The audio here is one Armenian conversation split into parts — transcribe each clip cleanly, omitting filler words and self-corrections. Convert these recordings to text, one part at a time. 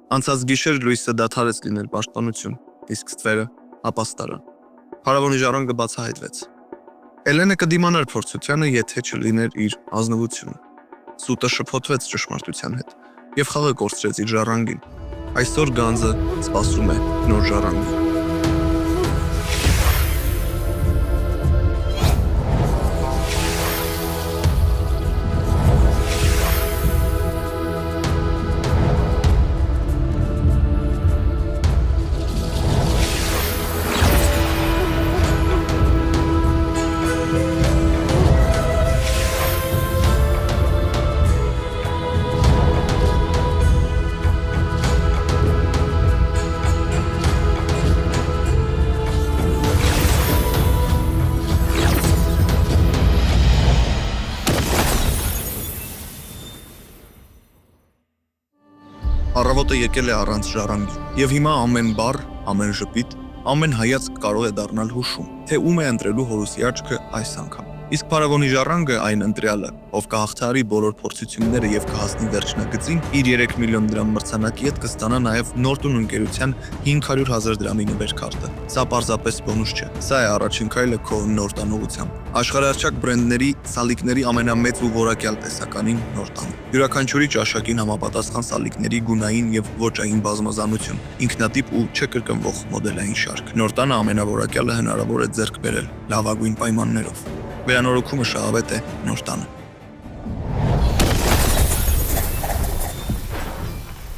Անցած գիշեր լույսը դադարեց լինել պաշտպանություն, իսկ ստվերը ապաստարան։ Փարավոնի ժառանգը բացահայտվեց։ Էլենը կդիմանար փորձությանը, եթե չլիներ իր ազնվությունը։ Սուտը շփոթվեց ճշմարտության հետ եւ խաղը կորցրեց իր ժառանգին։ Այսօր գանձը սպասում է նոր ժառանգի։ Առավոտը եկել է առանց ժառանգի, եւ հիմա ամեն բառ, ամեն ժպիտ, ամեն հայացք կարող է դառնալ հուշում, թե ում է ընտրելու Հորուսի աչքը այս անգամ։ Իսկ փարավոնի ժառանգը այն ընտրյալը, ով կհաղթահարի բոլոր փորձությունները եւ կհասնի վերջնագծին, իր 3 միլիոն դրամ մրցանակի հետ կստանա նաեւ Նորտուն ընկերության 500,000 դրամի նվերքարտը։ Սա պարզապես բոնուս չէ։ Սա է առաջին քայլը քո Նորտան ուղղությամբ։ Աշխարհահռչակ բրենդների սալիկների ամենամեծ ու որակյալ տեսականին Նորտան։ Յուրաքանչյուրի ճաշակին համապատասխան սալիկների գունային եւ ոճային բազմազանություն, ինքնատիպ ու չկրկնվող մոդելային շարք։ Նորտանը ամենավորակյալը հնարավոր է ձեռք բերել լավագույն պայմաններով։ Վերանորոգումը շահավետ է Նորտանը։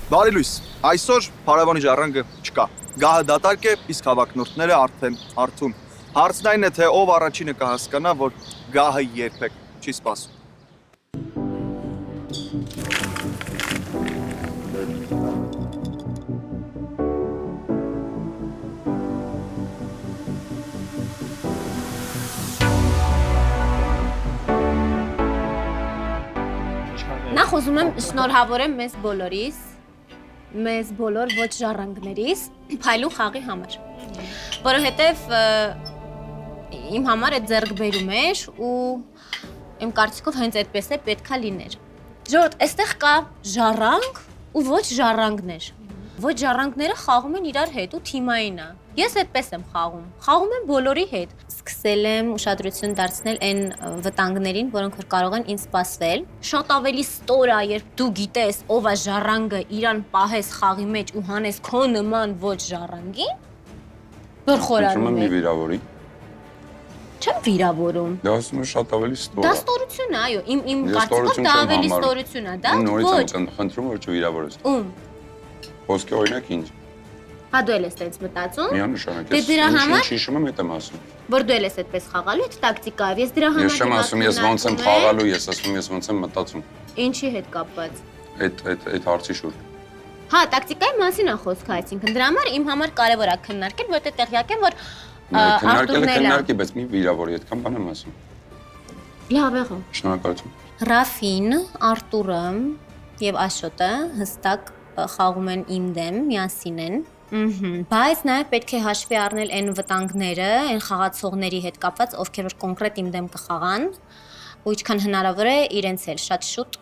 Բարի լույս, այսօր փարավոնի ժառանգը չկա։ Գահը դատարկ է, իսկ հավակնորդները արդեն արթուն։ Հարցն այն է, թե ով առաջինը կհասկանա, որ գահը երբեք չի սպասում։ Նախ ուզում եմ շնորհավորեմ մեզ բոլորիս, մեզ բոլոր ոչ ժառանգներիս փայլուն խաղի համար, որովհետև իմ համար այդ ձեռքբերում էր ու իմ կարծիքով հենց այդպես է պետքա լիներ։ Ժողովուրդ, այստեղ կա ժառանգ ու ոչ ժառանգներ։ Ոչ ժառանգները խաղում են իրար հետ ու թիմային է։ Ես այդպես եմ խաղում եմ բոլորի հետ։ Սկսել եմ ուշադրություն դարձնել այն վտանգներին, որոնք որ կարող են ինձ սպասվել։ Շատ ավելի ստոր է, երբ դու գիտես ով է ժառանգը, իրան պահես խաղի մեջ ու հանես քո նման ոչ ժառանգին, որ խորանում է։ Վիրավորի։ Չեմ վիրավորում։ Դա ասում եմ շատ ավելի ստոր է։ Դա ստորություն է, այո, իմ կարծիքով դա ավելի ստորություն է, դա նորից եմ խնդրում, որ չվիրավորես։ Ում։ Ոսկե օրինակ ինչ։ Հա դու ես այդպես մտածում։ Միանշանակ Դե դրա համար հիշում եմ այդ եմ ասում։ Որ դու ես այդպես խաղալու, այդ տակտիկա է, ես դրա համար Ես չեմ ասում, ես ոնց եմ խաղալու, ես ասում եմ, ես ոնց եմ մտածում։ Ինչի հետ կապված։ Այդ հարցի շուրջ։ Հա, տակտիկայի մասին է խոսքը, այսինքն դրա համար իմ համար կարևոր է քննարկել, որտեղ տեղյակ եմ, որ քննարկի, բայց մի վիրավորի, այդքան բան եմ ասում։ Լավ եղավ։ Շնորհակալություն։ Ռաֆին, Արտուրը եւ Աշոտը հստակ խաղում են իմ դեմ, միասին են։ Բայց նաև պետք է հաշվի առնել այն վտանգները, այն խաղացողների հետ կապված, ովքեր որ կոնկրետ իմ դեմ կխաղան, ու ինչքան հնարավոր է իրենց էլ շատ շուտ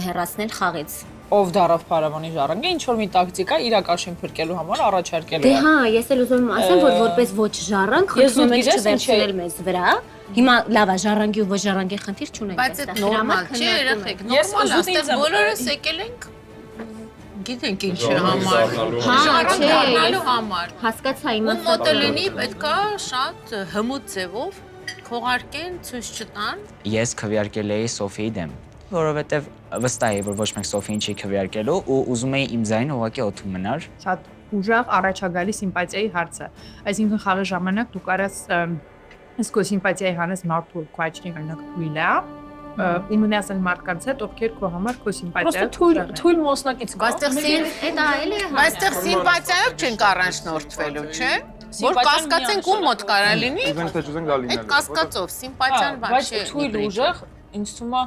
հեռացնել խաղից։ Ով դարավ փարավոնի ժառանգը, ինչ որ մի տակտիկա իրակաշին փրկելու համար առաջարկել է։ Դե հա, ես էլ ուզում եմ ասեմ, որ որպես ոչ ժառանգ խնդրում եմ չվերցնել մեզ վրա։ Հիմա լավ է, ժառանգի ու ոչ ժառանգի խնդիր չունենք։ Բայց այդ նորմալ չէ, երեխեք, նորմալ է, այստեղ բոլորս եկել ենք գիտենք ինչի համար։ Ժառանգանալու համար։ Հասկացա հիմա։ Ու մոդելինի պետքա շատ հմուտ ձևով քողարկեն, ցույց չտան։ Ես քվեարկել էի Սոֆիի դեմ, որովհետև վստահ էի, որ ոչ մեկ Սոֆին չի քվեարկելու ու ուզում էի իմ ձայնը ուղղակի օդում մնար։ Շատ ուժեղ առաջագալի սիմպաթիայի հարց է։ Այսինքն խաղի ժամանակ դու կարաս քո սիմպաթիայի հանես մարդու քոչնի օրինակ Ուիլա ու մնացել մարդկանց հետ, ովքեր քո համար քո սիմպաթիա թույլ մոսնակից կա։ Այստեղ սիմպաթիայով չենք առանձնորդվելու, չէ՞։ Որ կասկածենք ում մոտ կարա լինի։ Այդ կասկածով սիմպաթիան բան չէ։ Բայց թույլ ուժեղ ինձ թվում է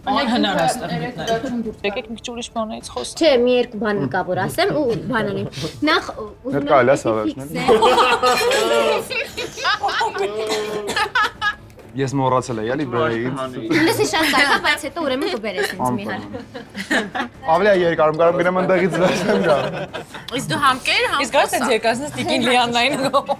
անհնար է այստեղ մտնել։ Եկեք մի քիչ ուրիշ բանից խոսենք։ Չէ, մի երկու բան կա որ ասեմ ու բան անեմ։ Նախ ուզում եմ Ես մոռացել եմ, էլի բերեինց։ Լսի շատ կայքա, բայց հետո ուրեմն կբերես ինձ մի հատ։ Ավելի երկար եմ կարող գնամ ընդեղից վերցնեմ գա։ Իսկ դու համկեր համ։ Իսկ գարս երկասնես տիկին Լիաննային գոհ։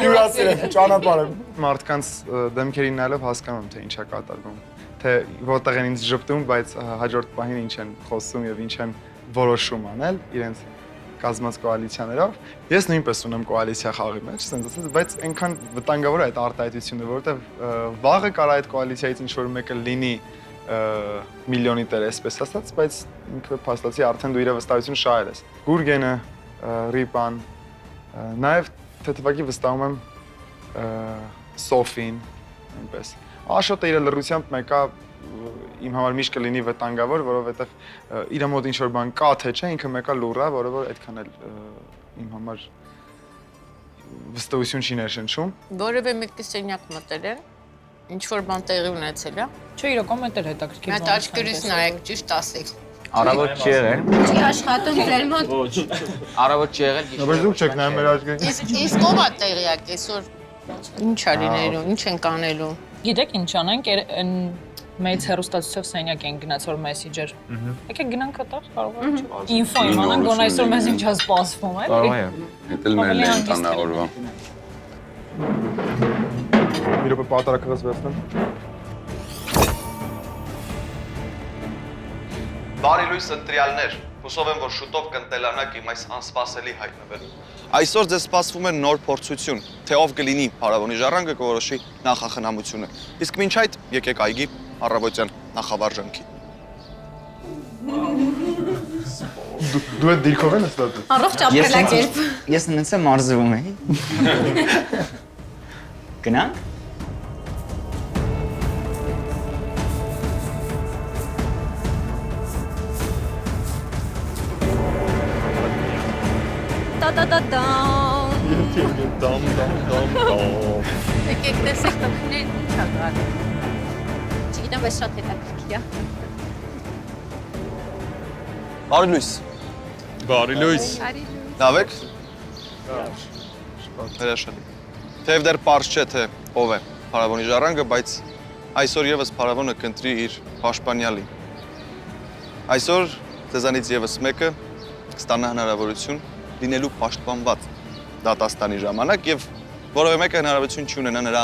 Յուրացել եմ, ճանապարհ եմ։ Մարդկանց դեմքերին նայելով հասկանում եմ, թե ինչ է կատարվում, թե որտեղ են ինձ ճպտում, բայց հաջորդ պահին ինչ են խոսում եւ ինչ են որոշում անել իրենց կազմած կոալիցիաներով։ Ես նույնպես ունեմ կոալիցիա խաղի մեջ, ասենց ասած, բայց այնքան վտանգավոր է այդ արտահայտությունը, որովհետեւ վաղը կարա այդ կոալիցիայից ինչ որ մեկը լինի միլիոնի տեր, այսպես ասած, բայց ինքը փաստացի արդեն դու իր վստահություն շահել ես։ Գուրգենը, Ռիպան, նաեւ թեթևակի վստահում եմ Սոֆին, այնպես։ Աշոտը իր լրությամբ մեկա իմ համար միշտ կլինի վտանգավոր, որովհետև իր մոտ ինչ-որ բան կա, թե չէ, ինքը մեկա լուռ է, որը որ այդքան էլ իմ համար վստահություն չի ներշնչում։ Որևէ մեկի սենյակ մտել է, ինչ-որ բան տեղի ունեցել է։ Չէ, իրական մետեր հետաքրքիր։ Մետ աչքերից նայեք, ճիշտ ասեք։ Առավոտ չի եղել։ Չի աշխատում ձեր մոտ։ Առավոտ չի եղել։ Բայց դուք չեք նայում մեր աչքերին։ Իսկ ով է տեղյակ այսօր ինչ ա լինելու, ինչ են կանելու։ Գիտեք ինչ անենք, մեծ հեռուստացույցով սենյակ են գնաց որ մեսիջեր։ Եկեք գնանք այդտեղ, կարող է։ Ինֆո իմանանք, գոնե այսօր մեզ ինչա սպասվում, էլի։ Կարող է։ Հետել մեր լենտանա օրվա։ Մի րոպե պատարակղս վերցնեմ։ Բարի լույս ընտրյալներ, հուսով եմ, որ շուտով կընտելանաք իմ այս անսպասելի հայտնվելու։ Այսօր ձեզ սպասվում է նոր փորձություն, թե ով կլինի փարավոնի ժառանգը կորոշի նախախնամությունը։ Իսկ մինչ այդ եկեք այգի առավոտյան նախավարժանքի։ Դու այդ դիրքով ես ստացել։ Առողջ ապրելակերպ։ Ես նենց եմ մարզվում էի։ Գնանք։ Տա-տա-տա-տա։ Դամ։ Եկեք տեսեք տղաներ ինչ ա գալու։ Չգիտեմ, բայց շատ հետաքրքիր է։ Բարի լույս։ Բարի լույս։ Լավ եք։ Հրաշալի։ Թեև դեռ պարզ չէ, թե ով է փարավոնի ժառանգը, բայց այսօր եւս փարավոնը կընտրի իր պաշտպանյալին։ Այսօր ձեզանից եւս մեկը կստանա հնարավորություն լինելու պաշտպանված դատաստանի ժամանակ եւ որևէ մեկը հնարավորություն չի ունենա նրա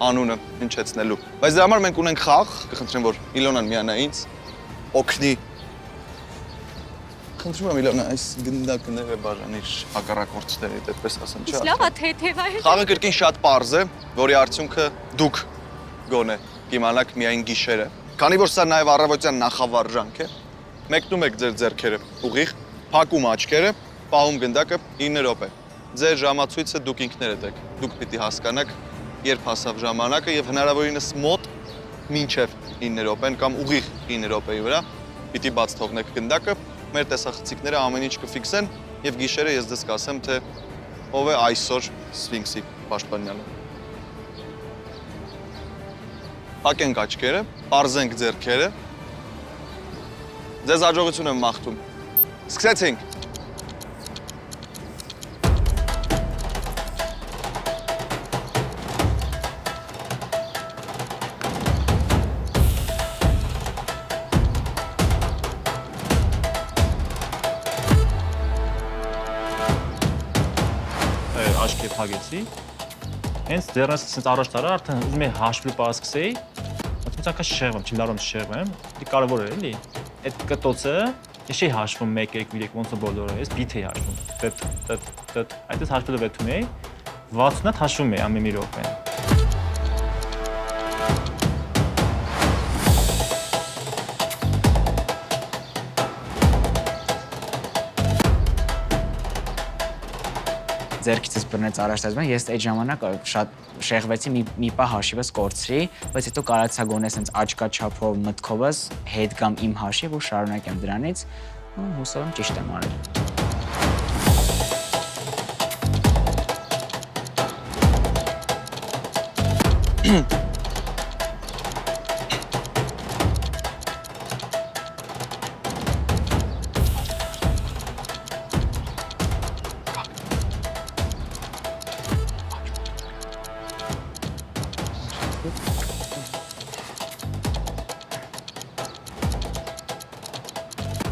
անունը հնչեցնելու։ Բայց դրա համար մենք ունենք խաղ, կխնդրեմ որ Իլոնան միանա ինձ օգնի։ Խնդրում եմ Իլոնա, այս գնդակները բաժանիր հակառակորդների, այդպես ասեմ, չէ՞։ Լավ է, թեթև է։ Խաղը կրկին շատ պարզ է, որի արդյունքը դուք գոնե կիմանաք միայն գիշերը։ Քանի որ սա նաեւ առավոտյան նախավարժանք է, մեկնում եք ձեր ձեռքերը ուղիղ, փակում աչքերը, պահում գնդակը 9 րոպե։ Ձեր ժամացույցը դուք ինքներդ եք։ Դուք պիտի հասկանաք, երբ հասավ ժամանակը եւ հնարավորինս մոտ մինչեւ 9 րոպեն կամ ուղիղ 9 րոպեի վրա պիտի բաց թողնեք գնդակը։ Մեր տեսախցիկները ամեն ինչ կֆիքսեն եւ գիշերը ես ձեզ կասեմ, թե ով է այսօր Սֆինքսի պաշտպանյալը։ Փակենք աչքերը, պարզենք ձեռքերը։ Ձեզ հաջողություն եմ մաղթում։ Սկսեցինք։ Աչքի փակեցի։ Հենց դեռնս sense առաջ տարա արդեն ուզում եի հաշվի պարսկսեի, բայց ակա շեղվեմ, չեմ լարում շեղվեմ։ Դի կարևոր է էլի։ Այդ կտոցը ես չի հաշվում 1 2 3 ոնց է բոլորը, ես բիթ էի հաշվում։ Տտ, այդպես հաշվելը վետում էի, 60-ը հաշվում էի ամեն մի րոպե։ Ձերքիցս բռնեց առաջ ես այդ ժամանակ շատ շեղվեցի մի պահ հաշիվս կորցրի, բայց հետո կարացա գոնե սենց աչքաչափով մտքովս հետ կամ իմ հաշիվ ու շարունակեմ դրանից, հուսով եմ ճիշտ եմ արել։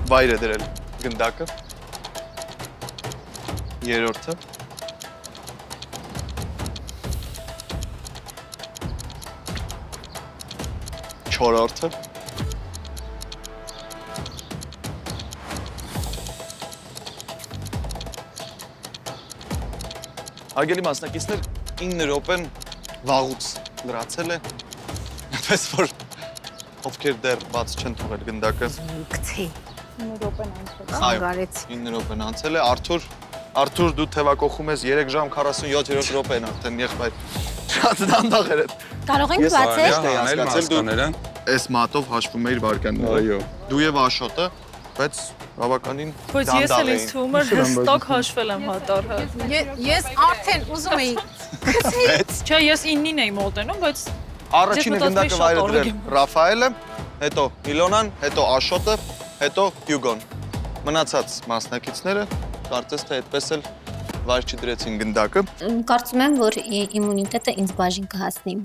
վայր է դրել գնդակը։ Երրորդը։ Չորրորդը։ Հարգելի մասնակիցներ, 9 րոպեն վաղուց լրացել է, այնպես որ ովքեր դեռ բաց չեն թողել գնդակը։ Գցի։ 9 րոպեն անցել է, Արթուր դու թևակողում ես 3 ժամ 47 րոպեն արդեն եղբայր։ Շատ դանդաղ էր։ Կարող ենք բացել։ Հասկացել դու այս մատով հաշվում էիր վարկանները։ Այո։ Դու եւ Աշոտը, բայց բավականին Բայց ես էլ ինձ թվում էր հստակ հաշվել եմ հատարը։ Ես արդեն ուզում էի։ Չէ, ես 9-ին էի մոտենում, բայց առաջինը գնդակը վայրը դրել Ռաֆայելը, հետո Իլոնան, հետո Աշոտը, հետո Հյուգոն։ Մնացած մասնակիցները կարծես թե այդպես էլ վայր չդրեցին գնդակը։ Կարծում եմ, որ իմունիտետը ինձ բաժին կհասնի։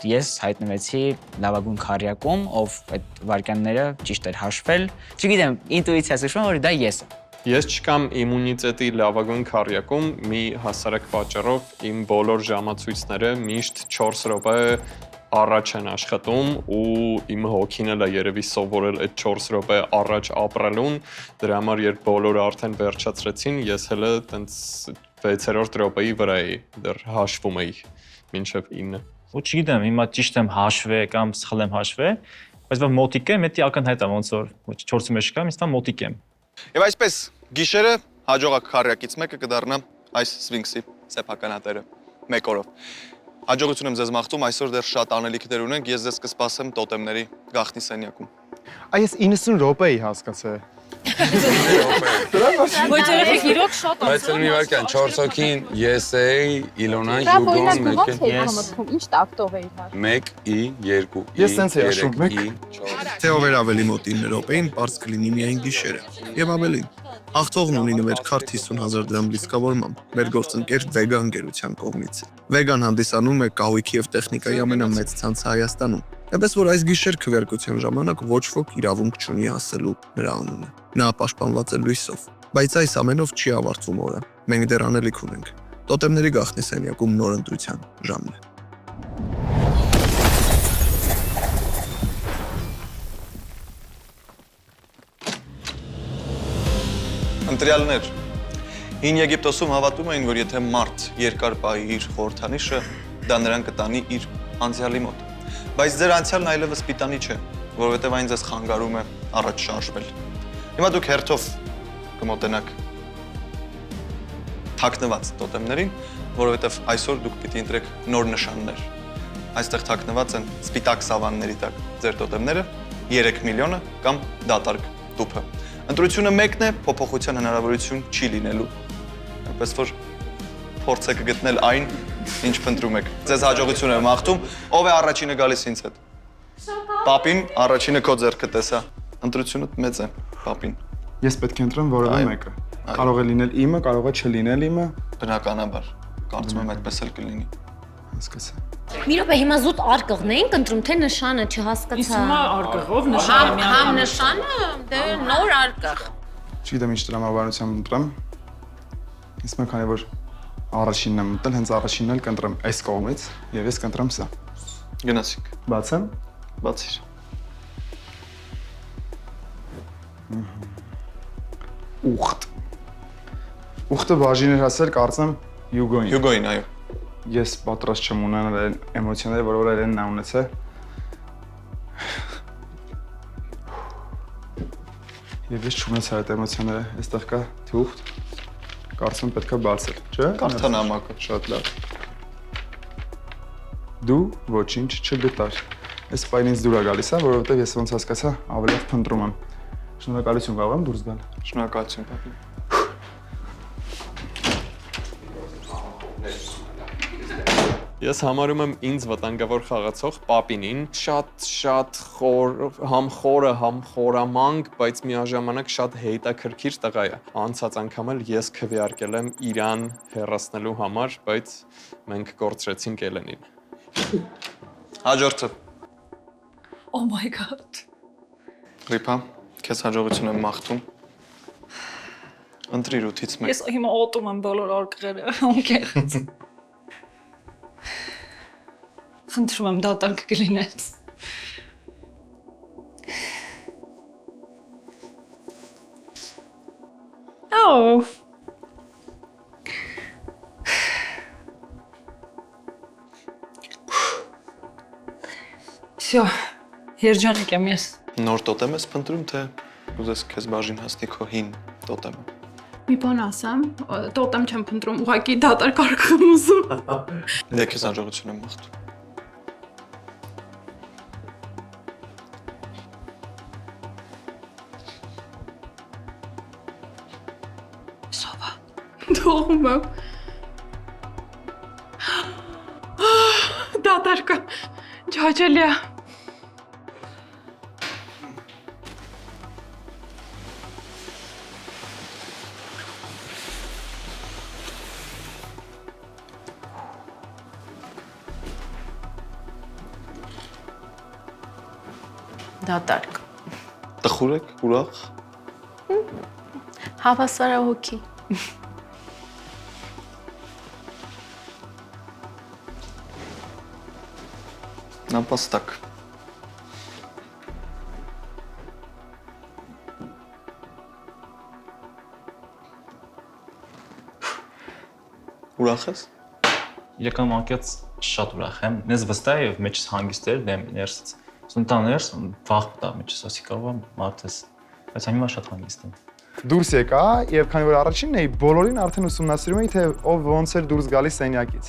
Ես հայտնվեցի լավագույն քարյակում, ով այդ վարկանները ճիշտ էր հաշվել։ Չգիտեմ, ինտուիցիաս հիշում որ դա ես եմ։ Ես չկամ իմունիտետի լավագույն քարյակում, մի հասարակ պատճառով իմ բոլոր ժամացույցները միշտ 4 րոպե առաջ են աշխատում ու իմ հոգին էլ է երևի սովորել այդ 4 րոպե առաջ ապրելուն, դրա համար երբ բոլորը արդեն վերջացրեցին, ես հələ տենց 6-րդ րոպեի վրա էի, դեռ հաշվում էի մինչև 9։ Ու չգիտեմ, հիմա ճիշտ եմ հաշվե կամ սխալ եմ հաշվե, բայց որ մոտիկ եմ, դա ակնհայտ է ոնց որ 4-ի մեջ կամ ինձ մոտիկ եմ։ Եվ այսպես գիշերը հաջողակ քարյակից մեկը կդառնա այս սվինքսի սեփականատերը մեկ օրով։ Հաջողություն եմ ձեզ մաղթում, այսօր դեռ շատ անելիքներ ունենք, ես ձեզ կսպասեմ տոտեմների գաղտնի սենյակում։ Այս 90 րոպե էի հասկացել։ Բայց երեք իրոք շատ Բայց մի վարքան 4 հոգին ես էի, Իլոնան, Հյուգոն, Ինչ տակտով էի հա։ 1 2 Ես սենց էի հաշվում, 4 Թե ով էր ավելի մոտ 9 րոպեին, պարզ կլինի միայն գիշերը։ Եվ ավելին, հաղթողն ունի նվեր քարտ 50,000 դրամ լիցքավորմամբ մեր գործընկեր Վեգան գերության կողմից։ Վեգան հանդիսանում է կահույքի եւ տեխնիկայի ամենամեծ ցանցը Հայաստանում։ Այնպես որ այս գիշեր քվեարկության ժամանակ ոչ ոք իրավունք չունի ասելու նրա անունը։ Նա պաշտպանված է լույսով, բայց այս ամենով չի ավարտվում օրը։ Մենք դեռ անելիք ունենք։ Տոտեմների գաղտնի սենյակում նոր ընտրության ժամն է։ Ընտրյալներ, հին Եգիպտոսում հավատում էին, որ եթե մարդ երկար պահի իր խորհրդանիշը, դա նրան կտանի իր անցյալի մոտ։ Բայց ձեր անցյալն այլևս պիտանի չէ, որովհետև այն ձեզ խանգարում է առաջ շարժվել։ Հիմա դուք հերթով կմոտենաք թաքնված տոտեմներին, որովհետև այսօր դուք պիտի ընտրեք նոր նշաններ։ Այստեղ թաքնված են սպիտակ սավանների տակ ձեր տոտեմները, 3 միլիոնը կամ դատարկ տուփը։ Ընտրությունը մեկն է, փոփոխության հնարավորություն չի լինելու։ Այնպես որ փորձեք գտնել այն, ինչ փնտրում եք։ Ձեզ հաջողություն եմ մաղթում, ով է առաջինը գալիս ինձ հետ։ Պապին, առաջինը քո ձեռքը տեսա։ Ընտրությունը մեծ է, պապին։ Ես պետք է ընտրեմ որևէ մեկը։ Կարող է լինել իմը, կարող է չլինել իմը։ Բնականաբար, կարծում եմ այդպես էլ կլինի։ Հասկացա։ Մի րոպե, հիմա զուտ արկղն էինք ընտրում, թե նշանը չհասկացա։ Իսկ հիմա արկղով նշանը Համ նշանը, դե նոր արկղ։ Չգիտեմ ինչ տրամաբանությամբ ընտրեմ։ Իսկ մենք քանի որ առաջինն եմ ընտրել, հենց առաջինն էլ կընտրեմ այս կողմից եւ ես կընտրեմ սա։ Գնացինք։ Բացեմ։ Բացիր։ Ուխտ։ Ուխտը բաժին էր հասել, կարծեմ Հյուգոին։ Հյուգոին, այո։ Ես պատրաստ չեմ ունենալ այն էմոցիաները, որ օրերեն նա ունեցել։ Եվ ես չունեցա այդ էմոցիաները, այստեղ կա թուղթ։ Կարծում պետք է բացել, չէ՞։ Կարդա նամակը։ Շատ լավ։ Դու ոչինչ չգտար։ Այս պայն ինձ դուր է գալիս, որովհետև ես ոնց հասկացա, ավելի լավ փնտրում եմ։ Շնորհակալություն, կարող եմ դուրս գալ։ Շնորհակալություն, պապի։ Ես համարում եմ ինձ վտանգավոր խաղացող Պապինին, շատ համ խորը, համ խորամանկ, բայց միաժամանակ շատ հետաքրքիր տղա է։ Անցած անգամ էլ ես քվեարկել եմ իրան հեռացնելու համար, բայց մենք կորցրեցինք Էլենին։ Հաջորդը։ Oh my god։ Ռիփա, Քեզ հաջողություն եմ մաղթում։ Ընտրիր ութից մեկ։ Ես հիմա օտում եմ բոլոր արկղերը, ոնքերից։ Խնդրում եմ դատարկ կլինես։ Օ։ Всё, երջանիկ եմ ես։ Նոր տոտեմ ես փնտրում, թե ուզես քեզ բաժին հասնի քո հին տոտեմը։ Մի բան ասեմ, տոտեմ չեմ փնտրում, ուղղակի դատարկ արկղ եմ ուզում։ Դե քեզ հաջողություն եմ մաղթում։ Սովա։ Թողում եմ։ Դատարկը ջաջելի է։ Դատարկ։ Տխուր եք, ուրախ։ Հավասարահոգի։ Նապաստակ։ Ուրախ ես։ Իրական անկյաց շատ ուրախ եմ։ Ես վստահ եմ մեջս հանգիստ էր դեմ ներսից։ Սունտաներս վախ տա մեջս ասի կարող եմ մարդես։ Բայց հիմա շատ հանգիստ եմ։ Դուրս եկա եւ քանի որ առաջինն էի, բոլորին արդեն ուսումնասիրում էի, թե ով ոնց էր դուրս գալիս սենյակից։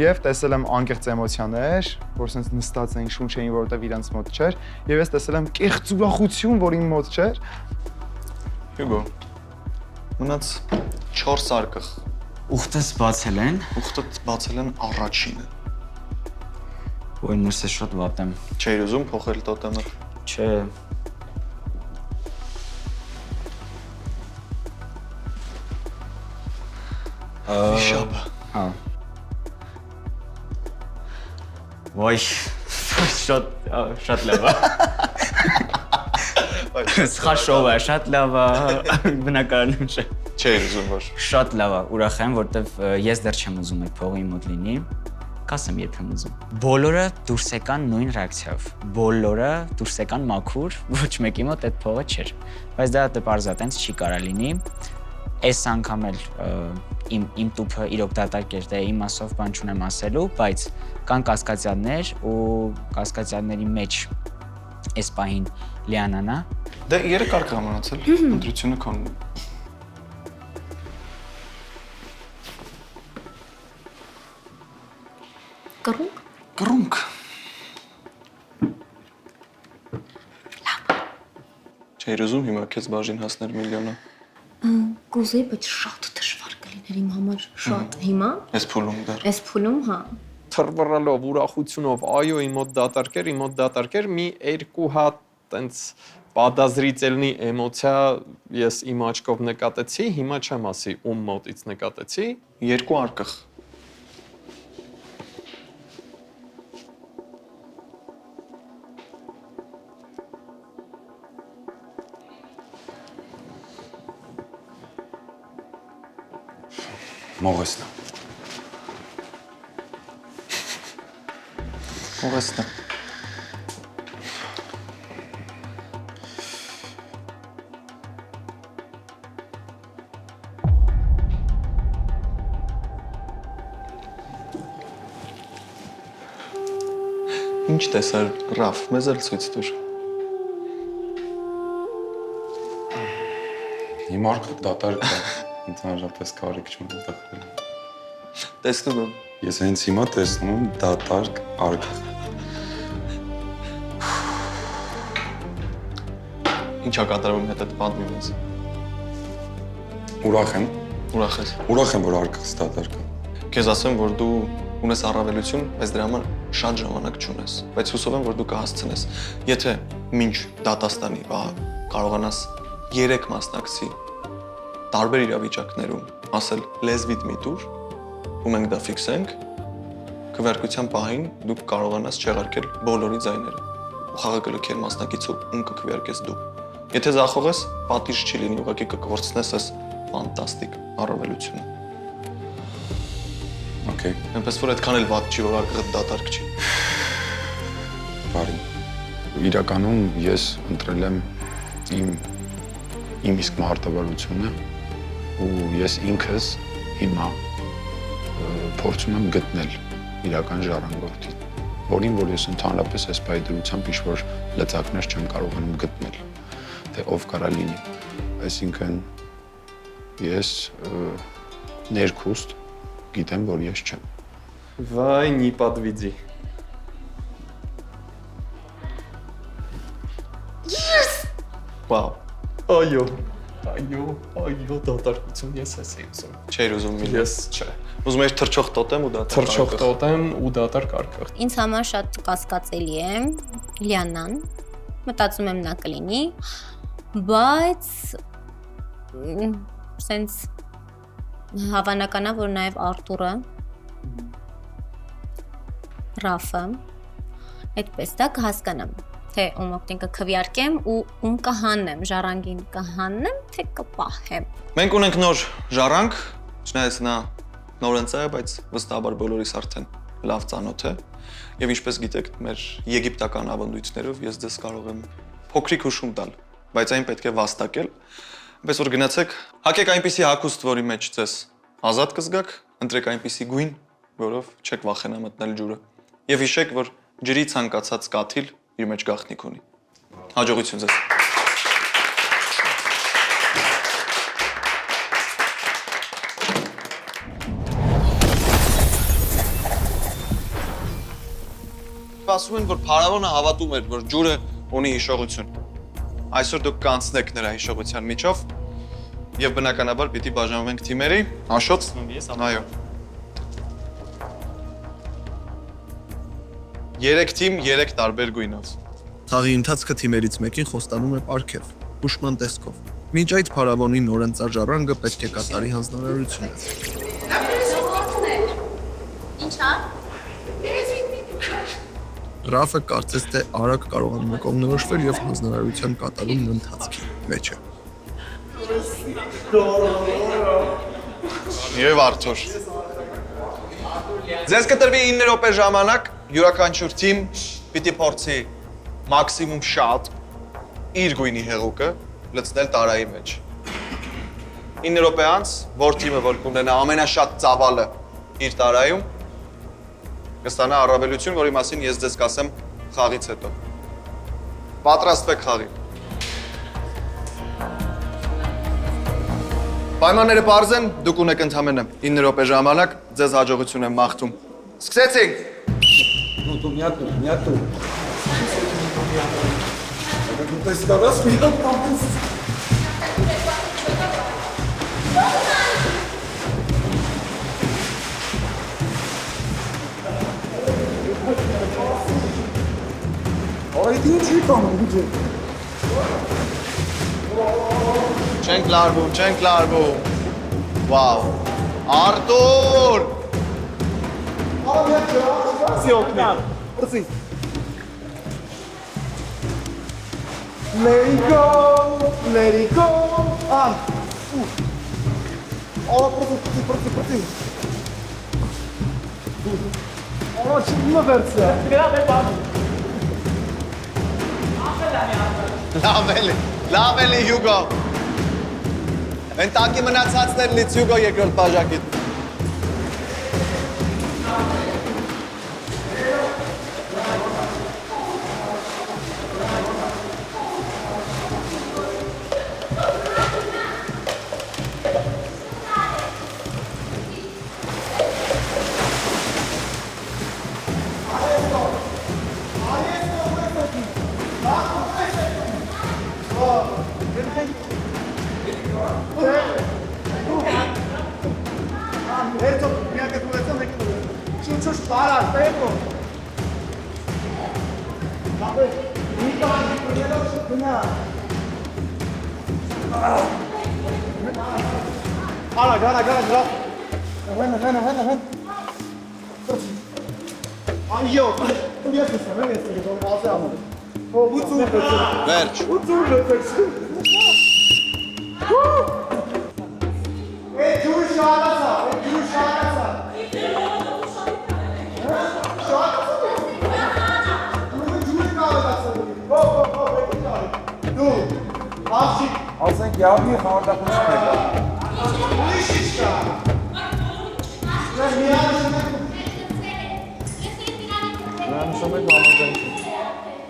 Եվ տեսել եմ անկեղծ էմոցիաներ, որ sense նստած էին, շունչ էին, որովհետեւ իրանց մոտ չէր, եւ ես տեսել եմ կեղծ ուրախություն, որ իմ մոտ չէր։ Հյուգո։ Մնաց 4 արկղ։ Ուխտս բացել են։ Ուխտը բացել են առաջինը։ Ոյ ներսը շատ վատ եմ։ Չէր ուզում փոխել տոտեմը։ Չէ։ Վիշապը։ Հա։ Ոյ, շատ լավ է։ Սխալ շոու է, շատ լավ է, բնակարանում չէ։ Չէր ուզում որ։ Շատ լավ է, ուրախ եմ, որովհետև ես դեռ չեմ ուզում այդ փողի մոտ լինի։ Կասեմ երբ եմ ուզում։ Բոլորը դուրս եկան նույն ռեակցիայով։ Բոլորը դուրս եկան մաքուր, ոչ մեկի մոտ այդ փողը չէր։ Բայց դա դե պարզա տենց չի կարա լինի։ Այս անգամ էլ իմ տուփը իրոք դատարկ էր, դե իմ մասով բան չունեմ ասելու, բայց կան կասկածյաններ ու կասկածյանների մեջ այս պահին Լիանան է։ Դե 3 արկղ է մնացել, ընտրությունը քոնն է։ Կռունկ։ Կռունկ։ Չէր ուզում հիմա քեզ բաժին հասներ միլիոնը։ Կուզեի, բայց շատ դժվար կլիներ իմ համար, շատ։ Հիմա։ Այս փուլում դեռ։ Այս փուլում, հա։ Թռվռալով, ուրախությունով, այո, իմ մոտ դատարկ էր, մի 2 հատ տենց պատազրիցելնի էմոցիա ես իմ աչքով նկատեցի, հիմա չեմ ասի ում մոտից նկատեցի, 2 արկղ։ Մողեսն է։ Մողեսն է։ Ինչ տեսար Ռաֆ, մեզ էլ ցույց տուր։ Հիմա դատարկ է, ընդհանրապես կարիք չունեմ տխրել։ Տեսնում եմ։ Ես հենց հիմա տեսնում եմ դատարկ արկղ։ Ինչ է կատարվում հետդ պատմի մեզ։ Ուրախ եմ։ Ուրախ ես։ Ուրախ եմ, որ արկղս դատարկ է։ Քեզ ասեմ, որ դու ունես առավելություն, բայց դրա համար շատ ժամանակ չունես, բայց հուսով եմ, որ դու կհասցնես։ Եթե մինչ դատաստանի կարողանաս 3 մասնակցի տարբեր իրավիճակներում ասել լեզվիդ մի տուր, ու մենք դա ֆիքսենք, քվեարկության պահին դու կարողանաս չեղարկել բոլորի ձայները։ Խաղը կլքեր մասնակիցը, ում կքվեարկես դու։ Եթե ձախող ես, պատիժ չի լինի, ուղղակի կկորցնես այս ֆանտաստիկ առավելությունը։ Okay, Այնպես որ այդքան էլ վատ չի, որ արկղդ դատարկ չի։ բարի։ Իրականում ես ընտրել եմ իմ իսկ մարտավարությունը ու ես ինքս հիմա փորձում եմ գտնել իրական ժառանգորդի, որին որ ես ընդհանրապես այս պայդրությամբ ինչ-որ լծակներ չեմ կարողանում գտնել, թե ով կարա լինի, այսինքն ես ներքուստ գիտեմ, որ ես չեմ։ Վայ, նի պատվիձի։ Վաու։ Այո, դատարկություն ես էի ուզում։ Չէր ուզում միլիոն։ Ես չէ։ Ուզում ես թռչող տոտեմ ու դատարկ։ Թռչող տոտեմ ու դատարկ արկղ։ Ինձ համար շատ կասկածելի է Լիանան։ Մտածում եմ նա կլինի, բայց սենց հավանականա, որ նաև Արտուրը, Ռաֆը, այդպես դա կհասկանամ, թե ում օգտին կքվյարկեմ ու ում կհանեմ, ժառանգին կհանեմ, թե կպահեմ։ Մենք ունենք նոր ժառանգ, չնայած նա նոր ընծա է, բայց վստահաբար բոլորիս արդեն լավ ծանոթ է։ Եվ ինչպես գիտեք, մեր եգիպտական ավանդույթներով ես ձեզ կարող եմ փոքրիկ հուշում տալ, բայց այն պետք է վաստակել։ Այնպես որ գնացեք, հագեք այնպիսի հագուստ, որի մեջ ձեզ ազատ կզգաք, ընտրեք այնպիսի գույն, որով չեք վախենա մտնել ջուրը։ Եվ հիշեք, որ ջրի ցանկացած կաթիլ իր մեջ գաղտնիք ունի։ Հաջողություն ձեզ։ Ասում են, որ փարավոնը հավատում էր, որ ջուրը ունի հիշողություն։ Այսօր դուք կանցնեք նրա հիշողության միջով եւ բնականաբար պիտի բաժանվենք թիմերի։ Աշոտ։ Այո։ 3 թիմ, 3 տարբեր գույնով։ Խաղի ընթացքը թիմերից մեկին խոստանում է պարգև, հուշման տեսքով։ Մինչ այդ փարավոնի նորընծար ժառանգը պետք է կատարի հանձնարարությունը։ Ինչա՞։ Ռաֆը կարծես թե արագ կարողանում է կողմնորոշվել եւ հանձնարարության կատարումն ընթացքի մեջ է։ Եվ Արթուր։ Ձեզ կտրվի 9 րոպե ժամանակ, յուրաքանչյուր թիմ պիտի փորձի մաքսիմում շատ իր գույնի հեղուկը լցնել տարայի մեջ։ 9 րոպե անց, որ թիմը որ կունենա ամենաշատ ծավալը իր տարայում, կստանա առավելություն, որի մասին ես ձեզ կասեմ խաղից հետո։ Պատրաստվեք խաղի։ Պայմանները պարզ են, դուք ունեք ընդամենը 9 րոպե ժամանակ, ձեզ հաջողություն եմ մաղթում։ Սկսեցինք։ Չենք լարվում։ Վաու։ Արտուր։ Let it go. Լավ էլի Հյուգո։ Ընտակի մնացածներնից Հյուգո երկրորդ բաժակիտ։ Վերջ։ Ասենք յավի խաղադախություն եկա։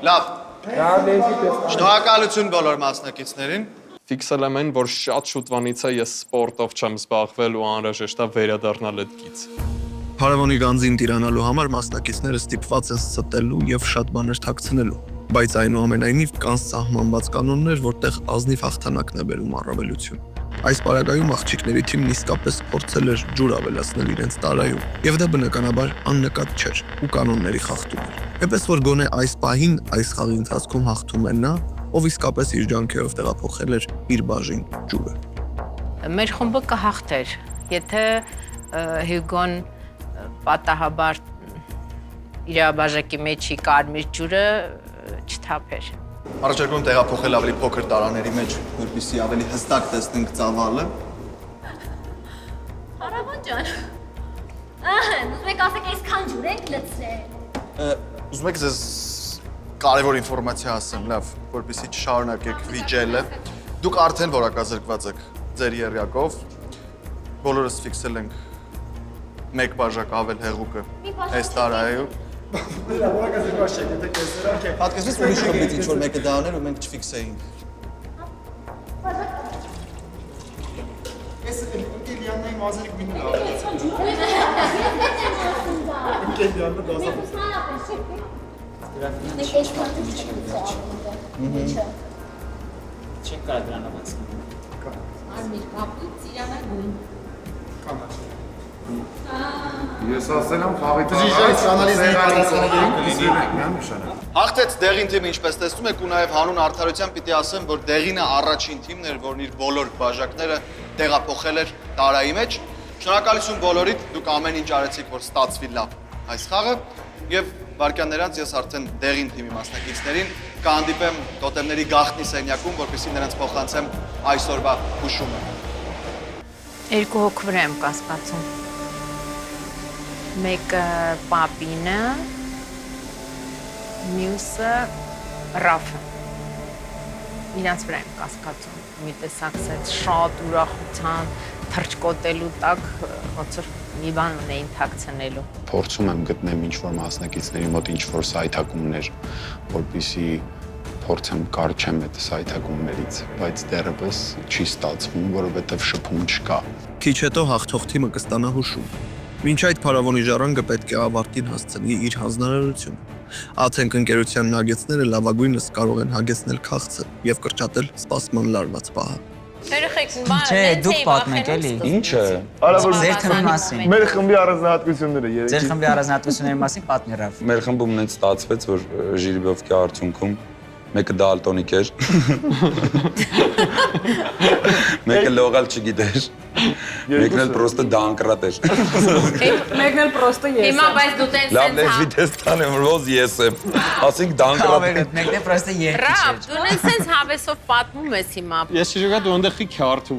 Լավ։ Շնորհակալություն բոլոր մասնակիցներին։ Ֆիքսել եմ, որ շատ շուտվանից է ես սպորտով չեմ զբաղվել ու անհրաժեշտ է վերադառնալ այդ գից։ Փարավոնի գանձին տիրանալու համար մասնակիցները ստիպված են ստելու եւ շատ բաներ թաքցնելու, բայց այնուամենայնիվ կան սահմանված կանոններ, որտեղ ազնիվ հաղթանակն է բերում առավելություն։ Այս պարագայում աղջիկների թիմն իսկապես փորձել էր ջուր ավելացնել իրենց տարայում, եւ դա բնականաբար աննկատ չէր ու կանոնների խախտում էր։ Էպես որ գոնե այս պահին այս խաղի ընթացքում հաղթում է նա, ով իսկապես իր ջանքերով տեղափոխել էր իր բաժին ջուրը։ Մեր խումբը կհաղթեր, եթե Հյուգոն պատահաբար իր բաժակի մեջի կարմիր ջուրը չթափեր։ Առաջարկում տեղափոխել ավելի փոքր տարաների մեջ, որպեսզի ավելի հստակ տեսնենք ծավալը։ Փարավոն ջան։ Ուզում եք ասեք, այսքան ջուր եք լցրել։ Ուզում եք ձեզ կարևոր ինֆորմացիա ասեմ, լավ, որպեսզի չշարունակեք վիճելը։ Դուք արդեն որակազրկված եք ձեր եռյակով։ Բոլորս ֆիքսել ենք մեկ բաժակ ավել հեղուկը այս տարայում։ Պատկերացրեք ուրիշ խմբից ինչ-որ մեկը դա աներ ու մենք չֆիքսեինք։ Ես Լիաննայի մազերի գույնն է։ Լիաննը դասա։ Չեք կարող դրանով անցնել։ Արմիր կապի ծիրանա գույն։ Կանաչ։ Ես ասել եմ խաղի Հաղթեց դեղին թիմը, ինչպես տեսնում եք, ու նաև հանուն արդարության պիտի ասեմ, որ դեղինը առաջին թիմն էր, որն իր բոլոր բաժակները տեղափոխել էր տարայի մեջ։ Շնորհակալություն բոլորիդ, դուք ամեն ինչ արեցիք, որ ստացվի լավ այս խաղը, եւ վարկյաններ անց ես արդեն դեղին թիմի մասնակիցներին կհանդիպեմ տոտեմների գաղտնի սենյակում, որպեսզի նրանց փոխանցեմ այսօրվա հուշումը։ Երկու հոգ վրա եմ կասկածում։ Մեկը Պապինը, մյուսը Ռաֆը։ Իրանց վրա եմ կասկածում։ Մի տեսակ շատ ուրախության թրջկոտելու տակ ոնց որ մի բան ունեին թաքցնելու։ Փորձում եմ գտնել ինչ-որ մասնակիցների մոտ ինչ-որ սայթակումներ, որպեսզի փորձեմ կարճեմ այդ սայթակումներից, բայց դեռևս չի ստացվում, որովհետև շփում չկա։ Քիչ հետո հաղթող թիմը կստանա հուշում։ Մինչ այդ փարավոնի ժառանգը պետք է ավարտին հասցնի իր հանձնարարությունը։ Աթենք ընկերության նագեցները լավագույնս կարող են հագեցնել քաղցը եւ կրճատել սպասման լարված պահը։ Երեխեք, բան, Չէ, դուք պատմեք էլի։ Ինչ է։ Ձեր թիմի մասին։ Մեր խմբի առանձնահատկությունները երեք։ Ձեր խմբի առանձնահատկությունների մասին պատմի Ռաֆ։ Մեր խմբում նենց ստացվեց, որ ժիրիբովկի արդյունքում մեկը դալտոնիկ էր։ Մեկը լողալ չգիտեր։ Մեկն էլ պրոստը դանկրատ էր։ Մեկն էլ պրոստը ես եմ։ Հիմա բայց դու տենց Լավ լեզվի տեստան եմ, որ ես եմ։ Ասենք դանկրատ։ Մեկն է պրոստը երկիչ Ռաֆ, էր։ դու նենց հավեսով պատմում ես հիմա։ Ես չգիտեմ դու այնտեղի քարթու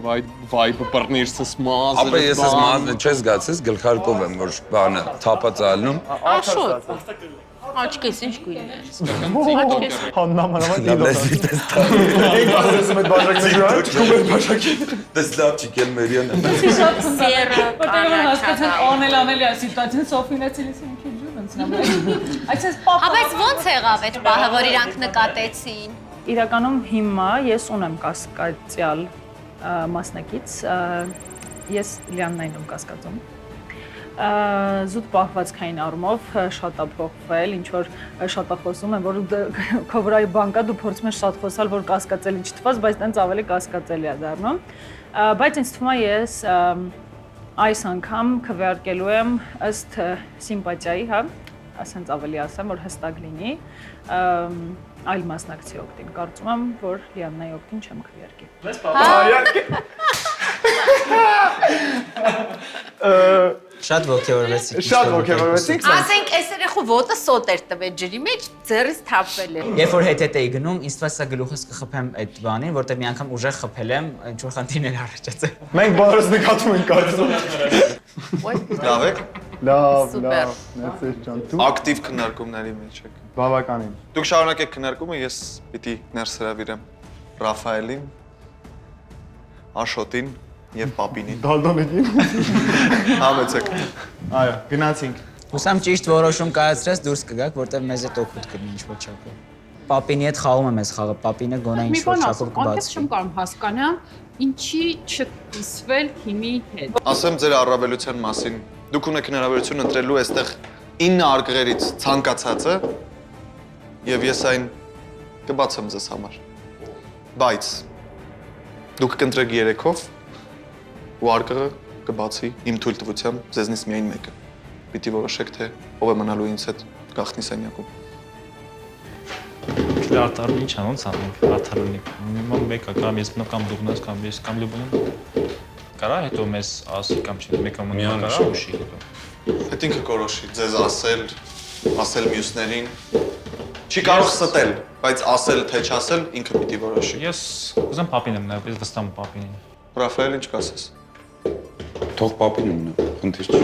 վայբը բռնիրս մազը։ Ապա ես ես մազը չես գացես, գլխարկով եմ, որ բանը թափած ալնում։ Աշոտ։ Աչքես ինչ գույն է։ Հաննամանավան Լավ լեզվի տեստան։ Ենք ասում այդ բաժակների վրա, չկում այդ բաժակի։ Դες լավ չիկել մերիան։ Շատ սերը Որտեղ հասկացան անել է սիտուացիան Սոֆինացիլիս ինչի ջուր ընցնամ։ Այսպես պապա։ Բայց ո՞նց եղավ այդ պահը, որ իրանք նկատեցին։ Իրականում հիմա ես ունեմ կասկածյալ մասնակից, ես Լիաննային եմ կասկածում։ Զուտ պահվածքային առումով շատ է փոխվել, ինչ որ շատ է խոսում են, որ քո վրայի բան կա, դու փորձում ես շատ խոսալ, որ կասկածելի չթվաս, բայց տենց ավելի կասկածելի է դառնում։ Բայց ինձ թվում է ես այս անգամ քվեարկելու եմ ըստ սիմպաթիայի, հա, ասենց ավելի ասեմ, որ հստակ լինի, այլ մասնակցի օգտին։ Կարծում եմ, որ Լիաննայի օգտին չեմ քվեարկի։ Շատ ողջավորվեցի։ Շատ ողջավորվեցիք։ Ասենք այս երեխու ոտը սոտ էր տվել ջրի մեջ, ձեռից թափվել էր։ Երբ որ հետ էի գնում, ինձ թվաց սա գլուխս կխփեմ այդ բանին, որտեղ մի անգամ ուժեղ խփել եմ, ինչ որ խնդիրներ առաջացել։ Մենք բոլորս նկատում ենք կարծում։ Լավ եք։ Լավ, Սուպեր։ լավ։ Ներսես ջան, դու Ակտիվ քննարկումների մեջ եք։ բավականին։ Դուք շարունակեք քննարկումը, ես պիտի ներս հրավիրեմ Ռաֆայելին, Աշոտին եւ Պապինին։ Դալդոնիկին։ Համեցեք։ Այո, գնացինք։ Հուսամ ճիշտ որոշում կայացրած դուրս կգաք, որտեղ մեզ է օգուտ կլինի ինչ-որ չափով։ Պապինի հետ խաղում եմ այս խաղը, Պապինը գոնե Մի ինչ-որ բան չափով ասեմ, անկեղծ կբացվի։ չեմ կարող հասկանամ, ինչի չկիսվել թիմի հետ։ Ասեմ ձեր առավելության մասին։ Դուք ունեք հնարավորություն ընտրելու այստեղ 9 արգղերից ցանկացածը եւ ես այն կբացեմ ձեզ համար։ Բայց դուք կընտրեք 3-ով ու արգղը կբացի իմ թույլտվությամբ ձեզնից միայն մեկը։ Պիտի որոշեք թե ով է մնալու ինձ հետ գաղտնի սենյակում։ Արտարուն ինչ անոնց անենք, արտարունի։ Մոմ մեկը կամ ես մնամ կամ դուք նես կամ ես կամ լուբուն։ Կարա հետո մեզ ասի կամ չի մեկը մնա կարա ուշի հետո։ Այդ ինքը կորոշի, ձեզ ասել մյուսներին։ Չի կարող ստել, բայց ասել թե չասել ինքը պիտի որոշի։ Ես ուզեմ Պապին եմ նայ, ես վստահ եմ Պապինին։ Ռաֆայել ինչ կասես։ Թող Պապին ունենա, խնդիր չի։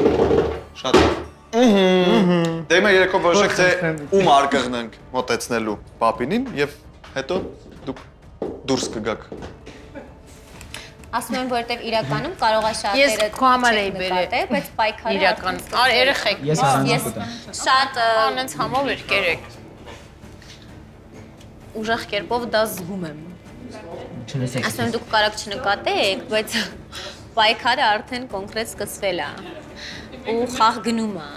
Շատ լավ։ Դե հիմա երեքով որոշեք թե ում արգղն ենք մոտեցնելու Պապինին եւ հետո դուք դուրս կգաք։ Ասում եմ, որովհետև իրականում կարող է Ես շատերը քո համար էի բերել, բայց պայքարը իրական։ Ար երեխեք։ Ես առանց կտամ։ շատ Անենց համով էր կերեք։ ուժեղ կերպով դա զգում եմ։ Չնեսեք։ Ասում եմ, դուք կարաք չնկատեք, բայց պայքարը արդեն կոնկրետ սկսվել է։ Ու խաղ գնում է։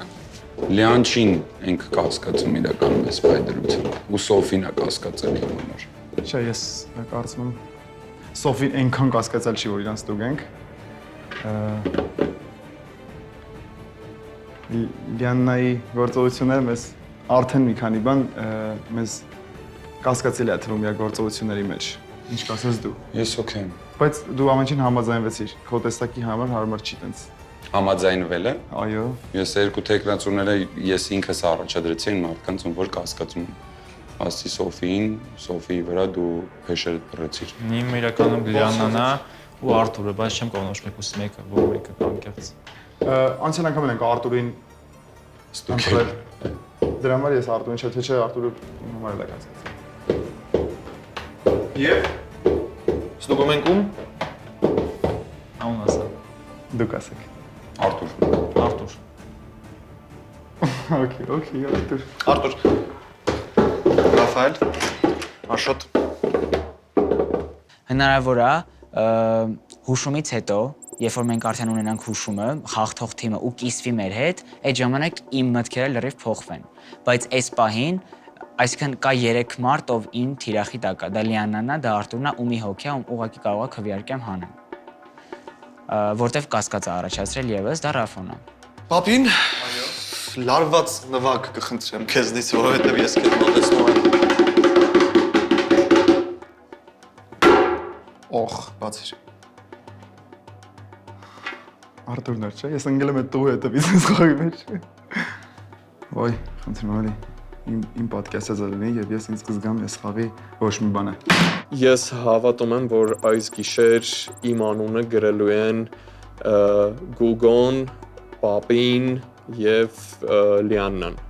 Լիանչին ենք կասկածում իրականում այս բայդրությամբ։ Ու Սոֆին է կասկածել իմ համար։ Չէ, ես կարծում եմ Սոֆին այնքան կասկածել չի, որ իրանց ստուգենք։ Լիաննայի գործողությունները մեզ արդեն մի քանի բան մեզ կասկածել է թվում իր գործողությունների մեջ։ Ինչ կասես դու։ Ես օքեյ եմ։ Բայց դու ամենին համաձայնվեցիր։ Քո տեսակի համար հարմար չի տենց։ Համաձայնվել է։ Այո։ Ես երկու տեխնացուները ես ինքս առաջադրեցի այն մարդկանց, ում որ կասկածում եմ։ Ասի Սոֆիին, Սոֆիի վրա դու փեշերը բռեցիր։ Իմ իրականում Լիաննան է ու Արտուրը, բայց չեմ կարող ոչ մեկուց մեկը, որ մեկը կանկեղծ։ Անցյալ անգամ ենք Արտուրին Ստուգել։ Դրա համար ես Արտուրին չէ, թե չէ Արտուրը համար էլ է կասկածել։ Եվ ստուգում ենք ում։ Անուն ասա։ Դուք ասեք։ Արտուր։ Արտուր։ Okay, Արտուր։ Արտուր։ Ռաֆայել։ Աշոտ։ Հնարավոր է հուշումից հետո, երբ որ մենք արդեն ունենանք հուշումը, հաղթող թիմը ու կիսվի մեր հետ, այդ ժամանակ իմ մտքերը լրիվ փոխվեն։ Բայց այս պահին, այսինքն կա 3 մարդ, ով իմ թիրախի տակ է, դա Լիաննան է, դա Արտուրն է ու մի հոգի է, ում ուղղակի կարող է քվեարկեմ հանեմ։ Որտեվ կասկած է առաջացրել եւս, դա Ռաֆոն է։ Պապին, լարված նվակ կխնդրեմ քեզնից, որովհետև ես քեզ մոտեցնում եմ։ Օխ, բացիր։ Արտուրն էր, չէ՞։ Ես ընկել եմ այդ տուղի հետևից այս խաղի մեջ։ Ոյ, խնդրում եմ, իմ պոդքասթը լինի եւ ես ինձ կզգամ այս խաղի ոչ մի բան է։ Ես հավատում եմ, որ այս գիշեր իմ անունը գրելու են Գուգոն, Պապին եւ Լիաննան։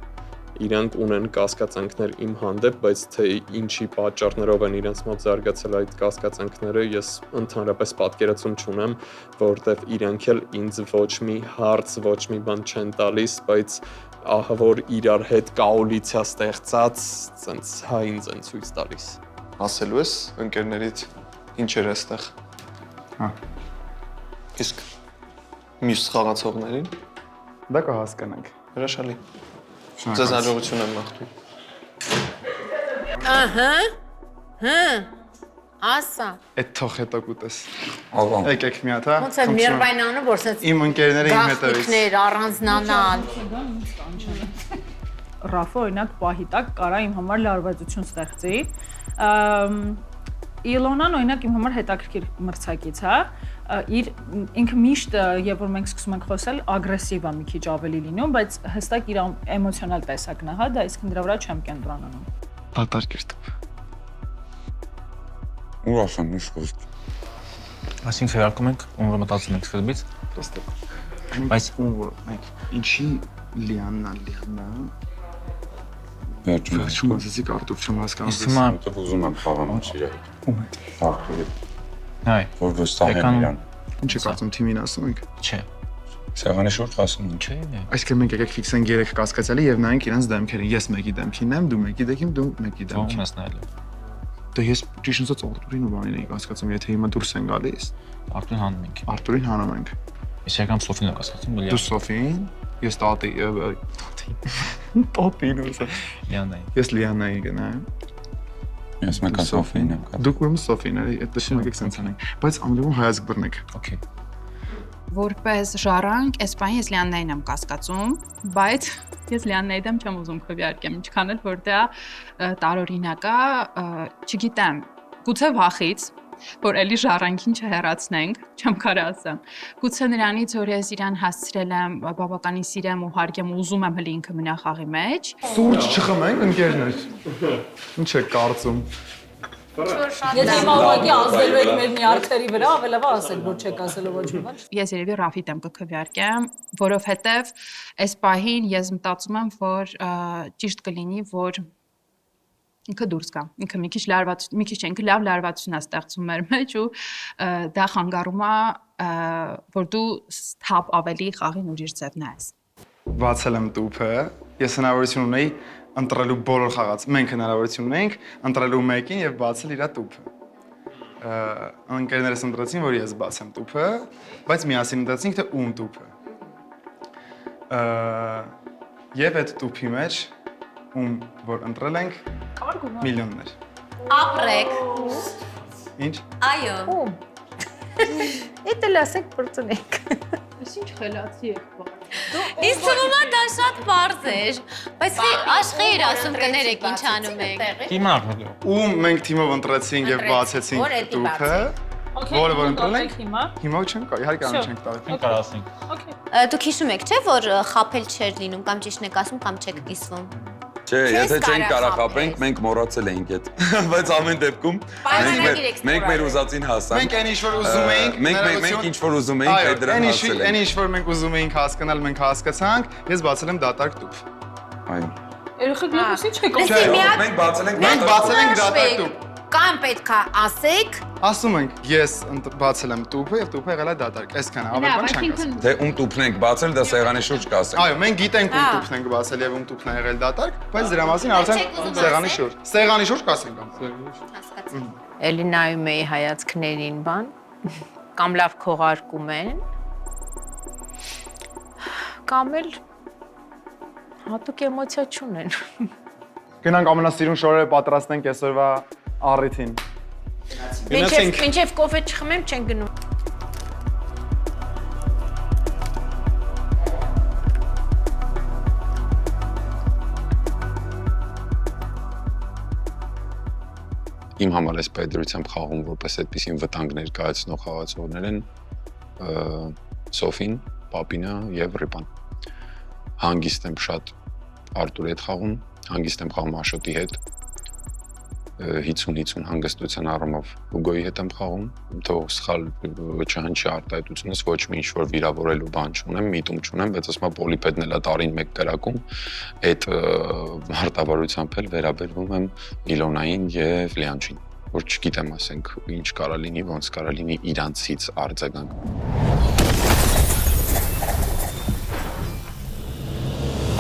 Իրանք ունեն կասկածանքներ իմ հանդեպ, բայց թե ինչի պատճառներով են իրենց մոտ զարգացել այդ կասկածանքները, ես ընդհանրապես պատկերացում չունեմ, որովհետեւ իրանք էլ ինձ ոչ մի հարց, ոչ մի բան չեն տալիս, բայց ահա որ իրար հետ կոալիցիա ստեղծած, ցենց հա ինձ են ցույց տալիս։ Ասելու ես ընկերներիդ ինչեր է այստեղ։ Հա։ Իսկ մյուս խաղացողներին Դա կհասկանանք։ հրաշալի։ Ձեզ հաջողություն եմ մաղթում։ Ահա։ Ասա։ Այդ թող հետո կուտես։ Աղա։ Եկեք մի հատ, հա։ Ոնց է Միրբայնանը, որ սենց Իմ ընկերները իմ հետևից։ գաղտնիքներ առանձնանալ։ Ռաֆը օրինակ պահի տակ կարա իմ համար լարվածություն ստեղծի։ Իլոնան օրինակ իմ համար հետաքրքիր մրցակից է, իր ինքը միշտ երբ որ մենք սկսում ենք խոսել ագրեսիվ է մի քիչ ավելի լինում, բայց հստակ իր էմոցիոնալ տեսակն է, հա, դա իսկ դրա վրա չեմ կենտրոնանում։ Դատարկիր տուփ։ Ու ասեմ ինչ խոսք։ Այսինքն հերարկում ենք, ում որ մտածում ենք սկզբից։ Պրոստը։ Բայց մենք ինչի լիաննա։ Վերջում Վերջում ասեցի կարտոֆ չեմ հասկանում։ Իսկ հիմա ուզում եմ խաղամ իրար։ Ում է։ Հաղթի։ հայ, Որ վստահեմ իրան։ Ինչ է կարծում թիմին ասում ենք։ չէ, Սեղանի շուրջ ասում են։ չէ։ Այսինքն մենք եկեք ֆիքսենք 3 կասկածալի եւ նայենք իրանց դեմքերին։ Ես մեկի դեմքին եմ, դու մեկի դեմքին, դու մեկի Ո՞մ դեմքին։ ես նայել։ Դե ես ճիշտ ասած Արտուրին ու բանին էի կասկածում, եթե հիմա դուրս են գալիս, Արտուն հանում ենք։ Արտուրին հանում ենք։ Ես եկամ Սոֆին կասկածում, Դու Սոֆին, ես Տատին ուսա։ Լիանայի։ Ես Լիանայի գնայեմ։ Ես մեկը Սոֆին եմ կա։ Դուք ուրեմն Սոֆին էի, այդ դեպքում եկեք սենց անենք, բայց ամենևին հայացք բռնեք։ Okay։ Որպես ժառանգ, այս պահին ես Լիաննային եմ կասկածում, բայց ես Լիաննայի դեմ չեմ ուզում քվեարկեմ, ինչքան էլ որ դա տարօրինակ է, չգիտեմ, գուցե վախից, որ էլի ժառանգին չհեռացնենք, չեմ կարա ասեմ։ Գուցե նրանից, որ ես իրան հասցրել եմ, բավականին սիրեմ ու հարգեմ ու ուզում եմ հլի ինքը մնա խաղի մեջ։ Սուրճ չխմենք ընկերներ։ Ինչ եք կարծում։ Եթե հիմա ուղղակի ազդելու եք մեր նյարդերի վրա, ավելավ ասել, որ չեք ասելու ոչ մի բան։ Ես երևի Ռաֆի դեմ կքվեարկեմ, որովհետև այս պահին ես մտածում եմ, որ ճիշտ կլինի, որ ինքը դուրս գա։ Ինքը մի քիչ ինքը լավ լարվածություն է ստեղծում մեր մեջ ու դա խանգարում է, որ դու սթափ ավելի խաղին ուրիշ ձև նայես։ Բացել եմ տուփը, ես հնարավորություն ունեի ընտրելու բոլոր խաղաց։ Մենք հնարավորություն ունենք ընտրելու մեկին եւ բացել իր տուփը։ Ընկերներս ընտրեցին, որ ես բացեմ տուփը, բայց միասին ընտրեցինք թե ում տուփը։ Եվ այդ տուփի մեջ ում որ ընտրել ենք միլիոններ։ Ապրեք։ Ինչ։ Այո։ Ում։ Էդ էլ ասեք բրծնեք։ Ես ինչ խելացի եք բա։ Իսկ թվում է դա շատ բարձ էր, բայց աշխեհ էր ասում կներեք ինչ անում եք։ Իմացել։ Ում մենք թիմով ընտրեցինք եւ բացեցինք տուփը, որը որ ընտրել ենք, հիմա չեմ կարող, իհարկե անում չենք տալու։ Ինչ կարող ասենք։ Դուք հիշում եք, չէ՞, որ խափել չէր լինում կամ ճիշտն եք ասում կամ չեք կիսվում։ Չէ, եթե չենք կարող խապենք, մենք մոռացել էինք այդ։ Բայց ամեն դեպքում մենք մեր ուզածին հասանք։ Մենք այն ինչ որ ուզում էինք, մենք ինչ որ ուզում էինք, այդ դրան հասել ենք։ Այն ինչ որ մենք ուզում էինք հասկանալ, մենք հասկացանք։ Ես բացել եմ դատարկ տուփ։ Այո։ Երեխեք լույս ինչ եք Չէ, մենք բացել ենք դատարկ տուփ։ Կամ պետքա ասեք։ Ասում ենք, ես բացել եմ տուփը եւ տուփը եղել է դատարկ։ Այսքան ավելի բան չենք ասում։ Թե ում տուփն ենք բացել, դա սեղանի շուրջ կասենք։ Այո, մենք գիտենք ում տուփն ենք բացել եւ ում տուփն է եղել դատարկ, բայց դրա մասին արդեն սեղանի շուրջ։ Սեղանի շուրջ կասենք Հասկացա։ Էլի նայում էի հայացքներին բան, կամ լավ քողարկում են, կամ էլ հատուկ էմոցիա չունեն։ Գնանք ամենասիրուն շորերը պատրաստենք այսօրվա առիթին։ Մինչև կոֆե չխմեմ, չեն գնում։ Իմ համար այս պայդրությամբ խաղում որպես այդպիսին վտանգ ներկայացնող խաղացողներ են Սոֆին, Պապինը եւ Ռիպան։ Հանգիստ եմ շատ Արտուրի հետ խաղում, հանգիստ եմ խաղում Աշոտի հետ, 50-50 հանգստության առումով Ուգոյի հետ եմ խաղում, թող սխալ չհնչի արտահայտությունս, ոչ մի ինչ-որ վիրավորելու բան չունեմ, միտում չունեմ, բայց ասում եմ պոլիպեդն էլ է տարին մեկ կրակում, այդ մարտավարությամբ էլ վերաբերվում եմ Իլոնային եւ Լիանջին, որ չգիտեմ, ասենք, ինչ կարա լինի, ոնց կարա լինի իրանցից արձագանք։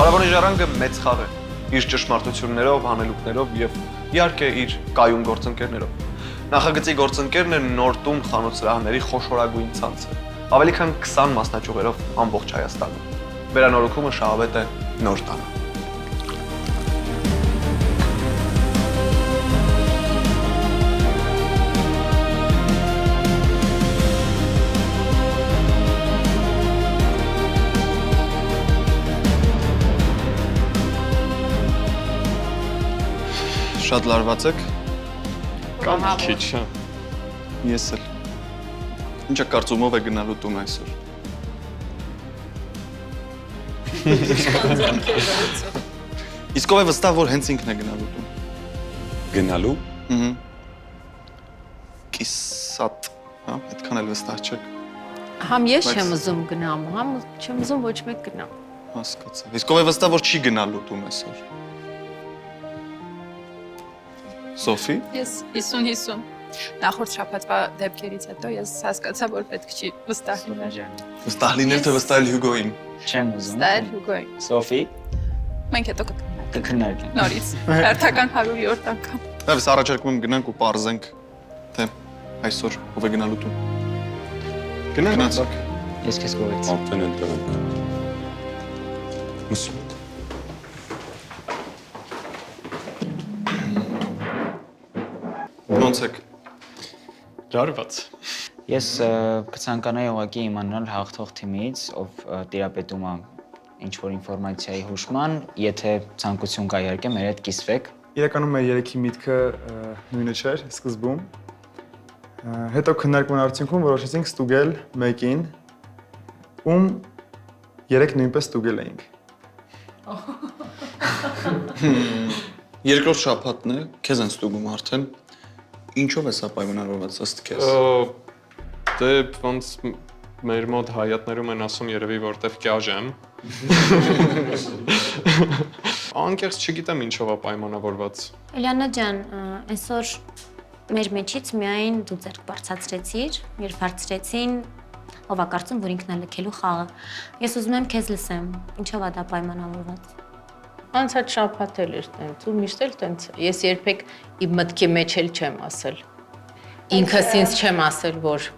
Փարավոնի ժառանգը մեծ խաղ է, իր ճշմարտություններով, հանելուկներով եւ իհարկե իր կայուն գործընկերներով։ Նախագծի գործընկերն է նոր տուն խանութ սրահների խոշորագույն ցանցը, ավելի քան 20 մասնաճյուղերով ամբողջ Հայաստանում։ Վերանորոգումը շահավետ է նոր տանը։ Շատ լարված եք։ Կամ քիչ, հա։ Ես էլ։ Ինչա կարծում ով է գնալու տուն այսօր։ Իսկ ով է վստահ, որ հենց ինքն է գնալու տուն։ Գնալու։ Կիսատ, հա, այդքան էլ վստահ չեք։ Համ ես չեմ ուզում գնամ, համ չեմ ուզում ոչ մեկ գնամ։ Հասկացա։ Իսկ ով է վստահ, որ չի գնալու տուն այսօր։ Սոֆի։ Ես 50-50 նախորդ շաբաթվա դեպքերից հետո ես հասկացա, որ պետք չի վստահ լինել։ Վստահ լինել թե վստահել Հյուգոին։ Չեմ ուզում։ Վստահել Հյուգոին։ Սոֆի, Մենք հետո կքննարկենք։ նորից հերթական 100-րդ անգամ։ Դավես առաջարկում եմ գնանք ու պարզենք, թե այսօր ով է գնալու տուն։ Գնանք։ Ես քեզ կողից։ Արդեն ընտրել ենք։ Մսու։ Ոնց եք։ Ջարված։ Ես կցանկանայի ուղղակի իմանալ հաղթող թիմից, ով տիրապետում է ինչ-որ ինֆորմացիայի հուշման, եթե ցանկություն կա իհարկե մեր հետ կիսվեք։ Իրականում մեր երեքի միտքը նույնը չէր սկզբում։ Հետո քննարկման արդյունքում որոշեցինք ստուգել մեկին, ում երեք նույնպես ստուգել էինք։ Երկրորդ շաբաթն է, քեզ են ստուգում արդեն։ Ինչով է սա պայմանավորված ըստ քեզ։ Դե ոնց մեր մոտ հայատներում են ասում երևի որտեվ կյաժ եմ։ Անկեղծ չգիտեմ ինչով է պայմանավորված։ Էլիանա ջան, այսօր մեր մեջից միայն դու ձեռք բարձրացրեցիր, երբ հարցրեցին ով է կարծում, որ ինքն է լքելու խաղը։ Ես ուզում եմ քեզ լսեմ, ինչով է դա պայմանավորված։ Անցած շաբաթ էլ էր տենց, ու միշտ էլ տենց։ Ես երբեք իմ մտքի մեջ էլ չեմ ասել։ Ինքս ինձ չեմ ասել, որ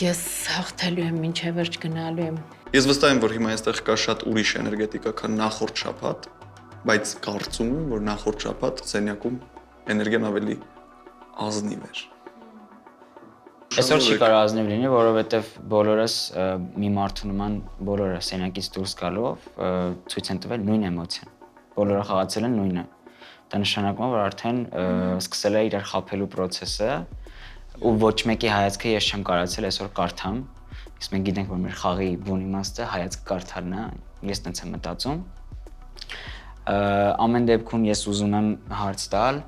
ես հաղթելու եմ, ինչե վերջ գնալու եմ։ Ես վստահ եմ, որ հիմա այստեղ կա շատ ուրիշ էներգետիկա, քան նախորդ շաբաթ, բայց կարծում եմ, որ նախորդ շաբաթ սենյակում էներգիան ավելի ազնիվ էր։ Այսօր չի կարող ազնիվ լինի, որովհետև բոլորս մի մարդու նման բոլորը սենյակից դուրս գալով ցույց են տվել նույն էմոցիան։ Բոլորը խաղացել են նույնը։ Դա նշանակում է, որ արդեն սկսել է իրար խաբելու process-ը, ու ոչ մեկի հայացքը ես չեմ կարողացել այսօր կարդամ։ Իսկ մենք գիտենք, որ մեր խաղի բուն իմաստը հայացք կարդալն է, ես տենց եմ մտածում։ Ամեն դեպքում ես ուզում եմ հարց տալ,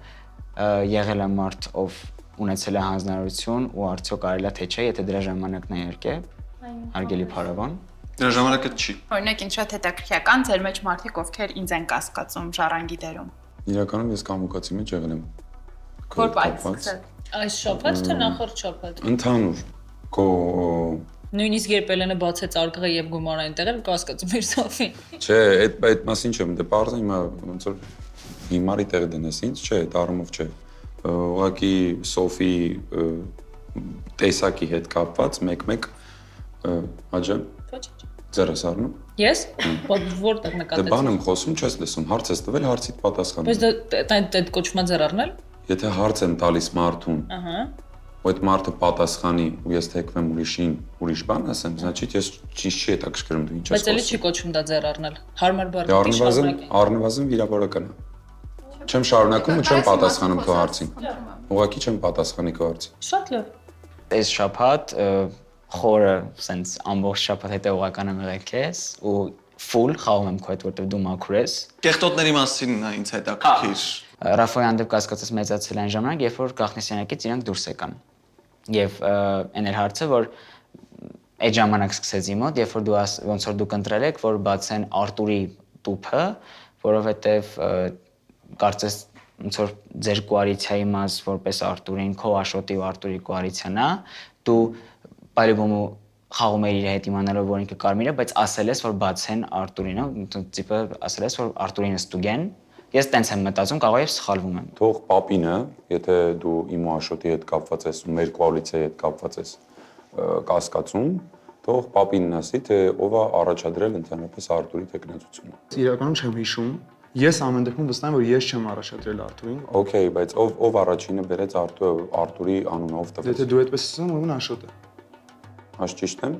եղել է մարդ, ով ունեցել է հանձնարարություն ու արդյոք կարելի է թե չէ, եթե դրա ժամանակն է իհարկե, հարգելի փարավոն։ Դրա ժամանակը չի։ Օրինակ ինձ շատ հետաքրքրական ձեր մեջ մարդիկ ովքեր ինձ են կասկածում ժառանգի դերում։ Իրականում ես կամուկացի մեջ եղել եմ։ Որ բայց սկսել։ Այս շաբաթ թե նախորդ շաբաթ։ Ընդհանուր։ Քո Նույնիսկ երբ Էլենը բացեց արկղը եւ գումարային տեղը կասկածում էր Սոֆին։ Չէ, այդ մասին չեմ, դե բարձր հիմա ոնց որ հիմարի տեղ դնես ինձ, չէ, այդ առումով չէ։ Ուղղակի Սոֆի տեսակի հետ կապված մեկ-մեկ աջեմ։ Ձերս առնում։ Ես որտեղ նկատեցի։ Դե բան եմ խոսում, չես լսում, հարց ես տվել, հարցիդ պատասխանում։ Բայց այդ կոչման ձեր առնել։ Եթե հարց եմ տալիս մարդուն, Ահա։ ու այդ մարդը պատասխանի ու ես թեքվեմ ուրիշին, ուրիշ բան ասեմ, значит ես ճիշտ չի հետաքրքրում դու ինչ ես Բայց էլի չի կոչվում դա ձեր առնել։ Հարմար բառ առնվազն վիրավորական է։ Չեմ շարունակում ու չեմ պատասխանում քո հարցին։ Ուղղակի չեմ պատասխանի քո հարցին։ Շատ լավ։ Այս շաբաթ խորը sense ամբողջ շաբաթ հետևողական եմ եղել քեզ ու full խաղում եմ քո հետ, որտեվ դու մաքուր ես։ Կեղտոտների մասին նա ինձ հետաքրքիր։ Ռաֆոյի հանդեպ կասկածած մեծացել այն ժամանակ, երբ որ գաղտնի սենյակից իրանք դուրս եկան։ Եվ այն էր հարցը, որ այդ ժամանակ սկսեց իմ մոտ, երբ որ դու ոնց որ դուք ընտրել եք, որ բացեն Արտուրի տուփը, որովհետև կարծես ոնց որ ձեր կոալիցիայի մաս որպես Արտուրին, քո Աշոտի ու Արտուրի կոալիցիան է, դու պայլոմու խաղում էր իր հետ իմանալով, որ ինքը կարմիր է, բայց ասել ես, որ բացեն Արտուրինը, տիպը ասել ես, որ Արտուրինը ստուգեն։ Ես տենց եմ մտածում, կարող է սխալվում եմ։ Թող Պապինը, եթե դու իմ ու Աշոտի հետ կապված ես ու մեր կոալիցիայի հետ կապված ես կասկածում, թող Պապինն ասի, թե ով է առաջադրել ընդհանրապես Արտուրի տեխնացությունը։ Իրականում չեմ հիշում։ Ես ամեն դեպքում վստահ եմ, որ ես չեմ առաջադրել Արտուրին։ Okay, բայց ով առաջինը բերեց Արտուրի անունը, ով տվեց։ Եթե դու այդպես ասում, ուրեմն Աշոտը։ Հաշ ճիշտ եմ։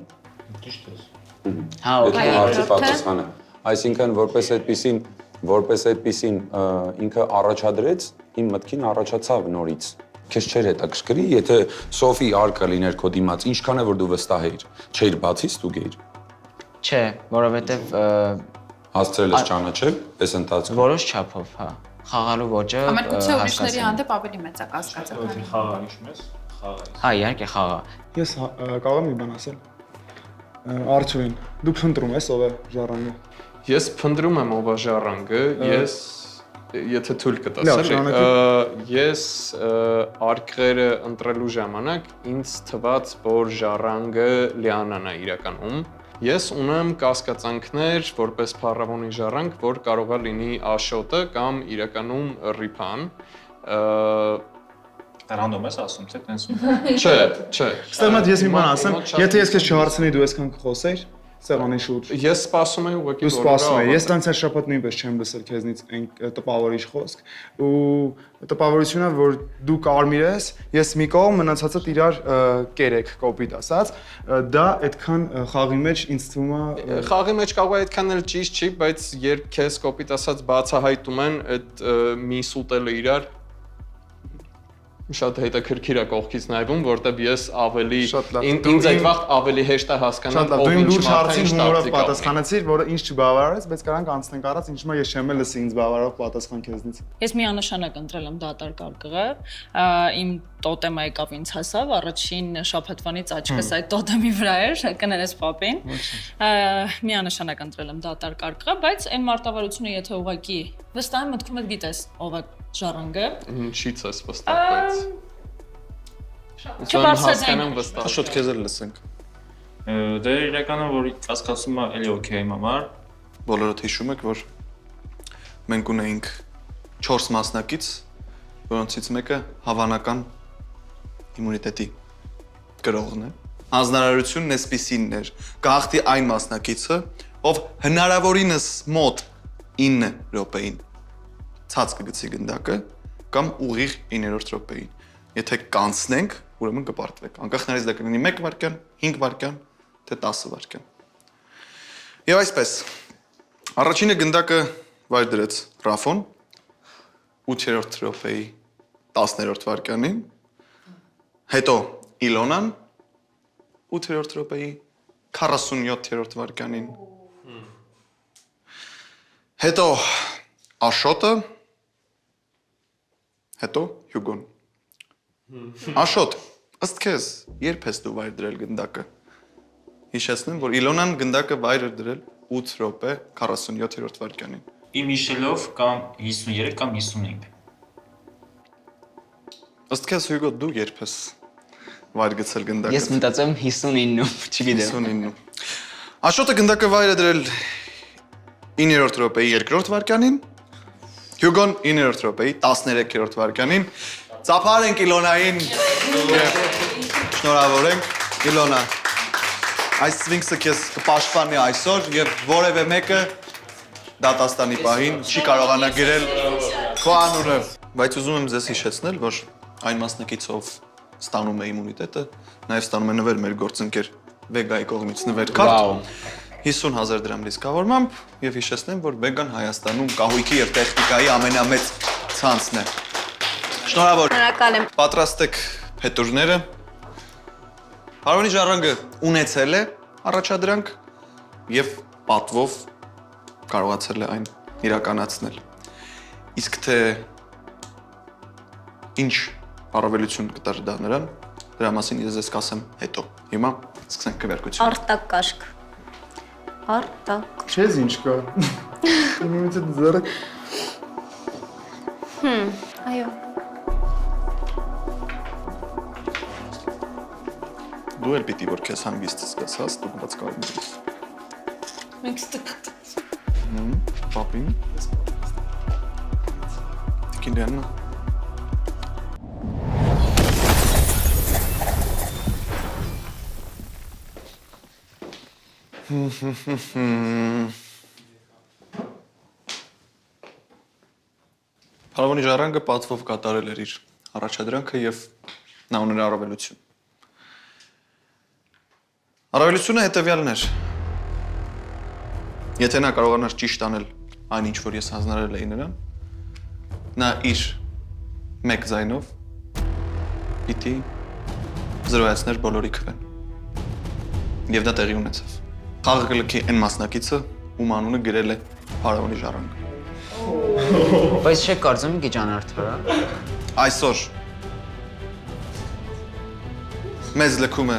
Ճիշտ ես։ Հա, okay, հարցի պատասխանը։ Այսինքն որպես այդպեսին ինքը առաջադրեց, իմ մտքին առաջացավ նորից։ Քեզ չէր հետաքրքրի, եթե Սոֆի արկը լիներ քո դիմաց, ինչքան է որ դու վստահ էիր, չէիր բացի ստուգեիր։ Չէ, որովհետև Հասցրել ես ճանաչել այս ընթացքում։ որոշ չափով, հա։ Խաղալու ոճը Համերգուցե ուրիշների հանդեպ ավելի մեծ է կասկածը։ Խաղա հիշում ես։ Խաղա։ Հա, իհարկե խաղա։ Ես կարող եմ մի բան ասել։ Արչուին, դու փնտրում ես ով է ժառանգը։ Ես փնտրում եմ ով է ժառանգը, ես եթե թույլ կտաս, Լավ, ես արկղերը ընտրելու ժամանակ ինձ թվաց, որ ժառանգը Լիանան է իրականում։ Ես ունեմ կասկածանքներ որպես փառավոնի ժառանգ, որ կարող է լինի Աշոտը կամ իրականում Ռիփան։ Ռանդոմ ես ասում, թե տենց։ Չէ, չէ։ Ստեղ մոտ ես մի բան ասեմ, եթե ես քեզ չհարցնեի դու այսքան կխոսեիր, Սեղանի շուրջ։ Ես սպասում եմ ուղղակի Դու սպասում ես։ Ես տանցել շաբաթ նույնպես չեմ լսել քեզնից այն տպավորիչ խոսք։ Ու տպավորությունը, որ դու կարմիր ես, ես մի կողմ մնացածը իրար կերեք, կոպիտ ասած, դա այդքան խաղի մեջ ինձ թվում է խաղի մեջ կարող է այդքան էլ ճիշտ չի, բայց երբ քեզ կոպիտ ասած բացահայտում են այդ մի սուտելը իրար շատ հետաքրքիր է կողքից նայվում, որտեղ ես ավելի ինձ այդ վաղ ավելի հեշտ է հասկանալ ով ինչ հարցին հումորով պատասխանեցիր, որը ինձ չբավարարեց, բայց կարանք անցնենք առած, ինչ մա ես չեմ լսի ինձ բավարարող պատասխան քեզնից։ Ես միանշանակ ընտրել եմ դատարկ արկղը, իմ տոտեմը եկավ ինձ հասավ, առաջին շաբաթվանից աչքս այդ տոտեմի վրա էր, կներես պապին։ Միանշանակ ընտրել եմ դատարկ արկղը, բայց այն մարտավարությունը եթե ուղակի վստահ եմ մտքում եք գիտես ով է ժառանգը։ Ինչից ես վստահ, բայց Չբարձրացնեմ վստահ։ Աշոտ քեզ էլ լսենք։ Դե իրականում որ կասկածում է էլի օքեյ իմ համար։ Բոլորդ հիշում եք, որ մենք ունեինք 4 մասնակից, որոնցից մեկը հավանական իմունիտետի կրողն է։ Հանձնարարությունն էսպիսինն էր։ Գաղթի այն մասնակիցը, ով հնարավորինս մոտ 9 րոպեին ցած կգցի գնդակը կամ ուղիղ 9-րդ րոպեին։ Եթե կանցնենք, ուրեմն կպարտվեք։ Անկախ նրանից դա կլինի 1 վայրկյան, 5 վայրկյան, թե 10 վայրկյան։ Եվ այսպես, առաջինը գնդակը վայր դրեց Ռաֆոն 8-րդ րոպեի 10-րդ վայրկյանին, հետո Իլոնան 8-րդ րոպեի 47-րդ վայրկյանին, հետո Աշոտը, հետո Հյուգոն։ Աշոտ, ըստ քեզ, երբ ես դու վայր դրել գնդակը։ Հիշեցնեմ, որ Իլոնան գնդակը վայր էր դրել 8 րոպե 47-րդ վայրկյանին։ Իմ հիշելով կամ 53 կամ 55։ Ըստ քեզ Հյուգո դու երբ ես վայր գցել գնդակը։ Ես մտածում 59-ում, չգիտեմ։ 59-ում։ Աշոտը գնդակը վայր է դրել 9-րդ րոպեի 2-րդ վայրկյանին, Հյուգոն 9-րդ րոպեի 13-րդ վայրկյանին։ Ծափարենք Իլոնային եւ շնորհավորենք Իլոնա։ Այս սվինքսը քեզ կպաշտպանի այսօր եւ որևէ մեկը դատաստանի պահին չի կարողանա գրել քո անունը։ Բայց ուզում եմ ձեզ հիշեցնել, որ այն մասնակիցով ստանում է իմունիտետը, նաեւ ստանում է նվեր մեր գործընկեր Վեգայի կողմից նվեր քարտ 50,000 դրամ դիսկավորմամբ եւ հիշեցնեմ, որ Վեգան Հայաստանում կահույքի եւ տեխնիկայի ամենամեծ ցանցն է։ Շնորհավոր։ Շնորհակալ եմ։ Պատրաստեք փետուրները։ Հարավանի ժառանգը ունեցել է առաջադրանք եւ պատվով կարողացել է այն իրականացնել։ Իսկ թե ինչ առավելություն կտար դա նրան, դրա մասին ես ձեզ կասեմ հետո։ Հիմա սկսենք քվեարկությունը։ Արտակ կաշք։ Արտակ։ Չես ինչ կա։ Իմից է ձեռը։ Այո։ Դու էլ պիտի որ քեզ հանգիստ զգաս, ստուգված կարմիրից։ Մենք ստուգած։ Պապին։ Տիկիներնա։ Հարավանի ժառանգը պատվով կատարել էր իր առաջադրանքը եւ նա ուներ առավելություն։ Առավելությունը հետևյալն էր։ Եթե նա կարողանար ճիշտ անել այն ինչ որ ես հանձնարարել էի նրան, նա իր մեկ ձայնով պիտի զրոյացներ բոլորի քվեն։ Եվ դա տեղի ունեցավ։ Խաղը կլքի այն մասնակիցը, ում անունը գրել է Փարավոնի ժառանգը։ Բայց չեք կարծում մի քիչ անարդար, Այսօր մեզ լքում է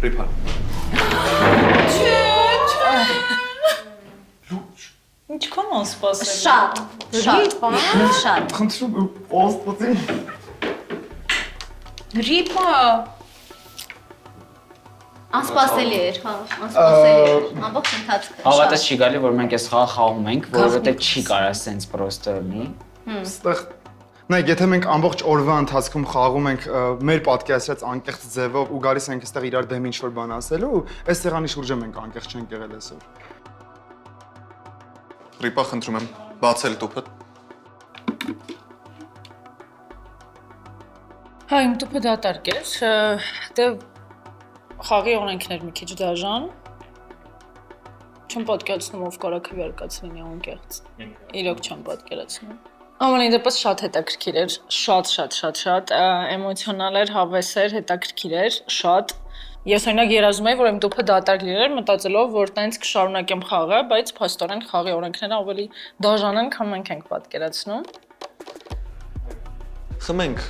Ռիփա։ Ինչքան անսպասելի։ Շատ, շատ։ Խնդրում եմ, ոստոցի։ Ռիփա։ Անսպասելի էր, հա, անսպասելի էր։ Ամբողջ ընթացքը։ Հավատաս չի գալի, որ մենք այս խաղը խաղում ենք, որովհետև չի կարա սենց պրոստը լինի։ Ստեղ նայեք, եթե մենք ամբողջ օրվա ընթացքում խաղում ենք մեր պատկերացրած անկեղծ ձևով ու գալիս ենք այստեղ իրար դեմ ինչ-որ բան ասելու, այս սեղանի շուրջը մենք անկեղծ չենք եղել այսօր։ Ռիփա, խնդրում եմ, բացել տուփը։ Հա, իմ տուփը դատարկ էր, դե խաղի օրենքներ մի քիչ դաժան։ Չեմ պատկերացնում ով կարա քվեարկացնի անկեղծ։ Իրոք չեմ պատկերացնում։ Ամենայն դեպս շատ հետաքրքիր էր, շատ էմոցիոնալ էր, հավես էր, հետաքրքիր էր, շատ։ Ես օրինակ երազում եի, որ իմ տուփը դատարկ լիներ, մտածելով, որ տենց կշարունակեմ խաղը, բայց փաստորեն խաղի օրենքները ավելի դաժան են, քան մենք ենք պատկերացնում։ Խմենք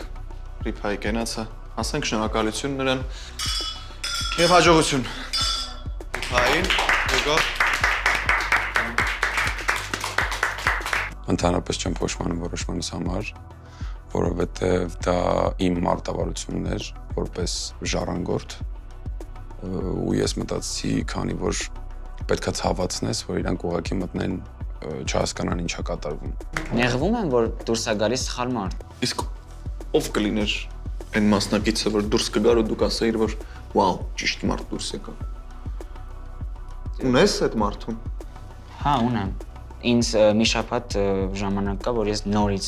Ռիփայի կենացը, ասենք շնորհակալություն նրան եւ հաջողություն։ Ռիփային, եկա։ Ընդհանրապես չեմ փոշմանում որոշմանս համար, որովհետև դա իմ մարտավարությունն էր որպես ժառանգորդ ու ես մտածեցի, քանի որ պետքա ցավացնես, որ իրանք ուղղակի մտնեն չհասկանան ինչա կատարվում։ Նեղվում եմ, որ դուրս է գալիս սխալ մարդ։ Իսկ ով կլիներ այն մասնակիցը, որ դուրս կգար ու դու կասեիր, որ վաու, ճիշտ մարդ դուրս եկա։ Ունես այդ մարդուն։ Հա, ունեմ։ Ինձ մի շաբաթ ժամանակ կա, որ ես նորից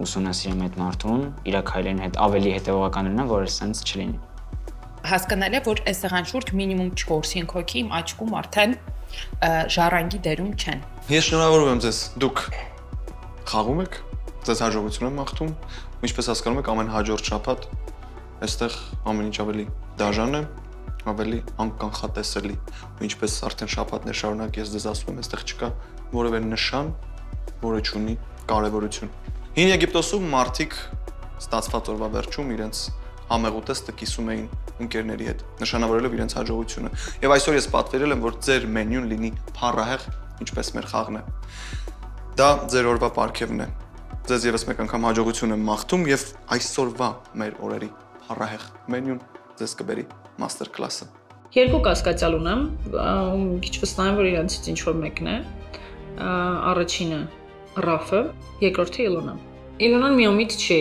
ուսումնասիրեմ այդ մարդուն, իր քայլերն հետ ավելի հետևողական լինեմ, որ սենց չլինի։ Հասկանալի է, որ այս սեղան շուրջ մինիմում 4-5 հոգի իմ աչքում արդեն ժառանգի դերում չեն։ Ես շնորհավորում եմ ձեզ, դուք խաղում եք, ձեզ հաջողություն եմ մաղթում, ինչպես հասկանում եք, ամեն հաջորդ շաբաթ այստեղ ամեն ինչ ավելի դաժան է, ավելի անկանխատեսելի, ու ինչպես արդեն շաբաթներ շարունակ ես ձեզ ասում եմ, այստեղ չկա որևէ նշան, որը չունի կարևորություն։ Հին Եգիպտոսում մարդիկ ստացված օրվա վերջում իրենց համեղ ուտեստը կիսում էին ընկերների հետ, նշանավորելով իրենց հաջողությունը։ Եվ այսօր ես պատվիրել եմ, որ ձեր մենյուն լինի փառահեղ, ինչպես մեր խաղն է։ Դա ձեր օրվա պարգևն է։ Ձեզ եւս մեկ անգամ հաջողություն եմ մաղթում եւ այսօրվա մեր օրերի փառահեղ մենյուն ձեզ կբերի master class-ը։ Երկու կասկածյալ ունեմ, քիչ վստահ եմ, որ իրենցից ինչ որ մեկն է։ Առաջինը Ռաֆը, երկրորդը Իլոնը։ Իլոնան միամիտ չի,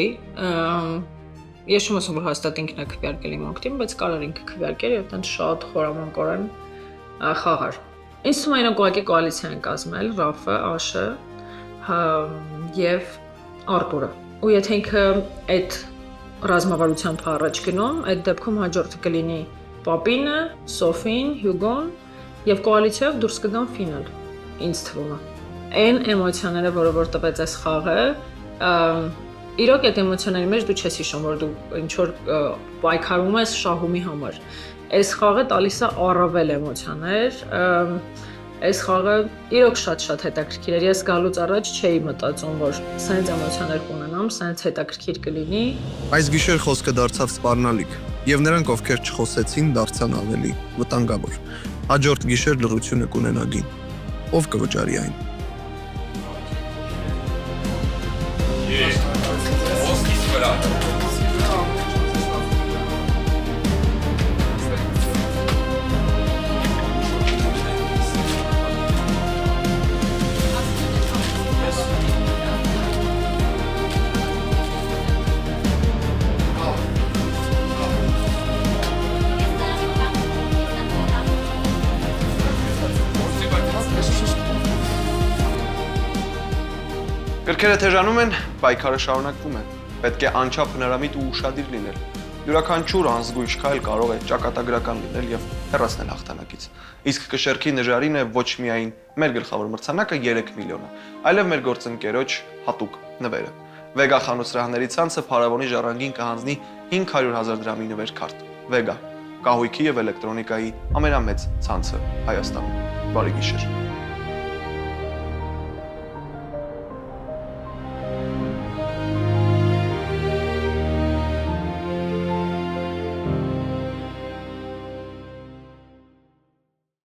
ես չեմ ասում, որ հաստատ ինքն է քվեարկել իմ օգտին, բայց կարող ինքը քվեարկել եւ այդտեղ շատ խորամանկորեն խաղար։ Ինձ թվում է իրանք ուղղակի կոալիցիա են կազմել Ռաֆը, Աշը եւ Արտուրը։ Ու եթե ինքը այդ ռազմավարությամբ առաջ գնում, այդ դեպքում հաջորդը կլինի Պապինը, Սոֆին, Հյուգոն եւ կոալիցիայով դուրս կգան ֆինալ։ Ինձ թվում է։ Այն էմոցիաները, որը որ տվեց այս խաղը, իրոք այդ էմոցիաների մեջ դու չես հիշում, որ դու ինչ որ պայքարում ես շահումի համար։ Այս խաղը տալիս է առավել էմոցիաներ, այս խաղը իրոք շատ հետաքրքիր էր։ Ես գալուց առաջ չէի մտածում, որ սենց էմոցիաներ կունենամ, սենց հետաքրքիր կլինի։ Այս գիշեր խոսքը դարձավ սպառնալիք, եւ նրանք, ովքեր չխոսեցին, դարձան ավելի վտանգավոր։ Հաջորդ գիշեր լռությունը կունենա գին։ Ով կվճարի այն։ Կրքերը թեժանում են, պայքարը շարունակվում է։ Պետք է անչափ հնարամիտ ու ուշադիր լինել։ Յուրաքանչյուր անզգույշ քայլ կարող է ճակատագրական լինել եւ հեռացնել հաղթանակից։ Իսկ կշերքի նժարին է ոչ միայն մեր գլխավոր մրցանակը 3 միլիոնը, այլև մեր գործընկերոջ հատուկ նվերը։ Vega խանութ սրահների ցանցը փարավոնի ժառանգին կհանձնի 500,000 դրամի նվեր քարտ։ Vega կահույքի եւ էլեկտրոնիկայի ամենամեծ ցանցը Հայաստանում։ Բարի գիշեր։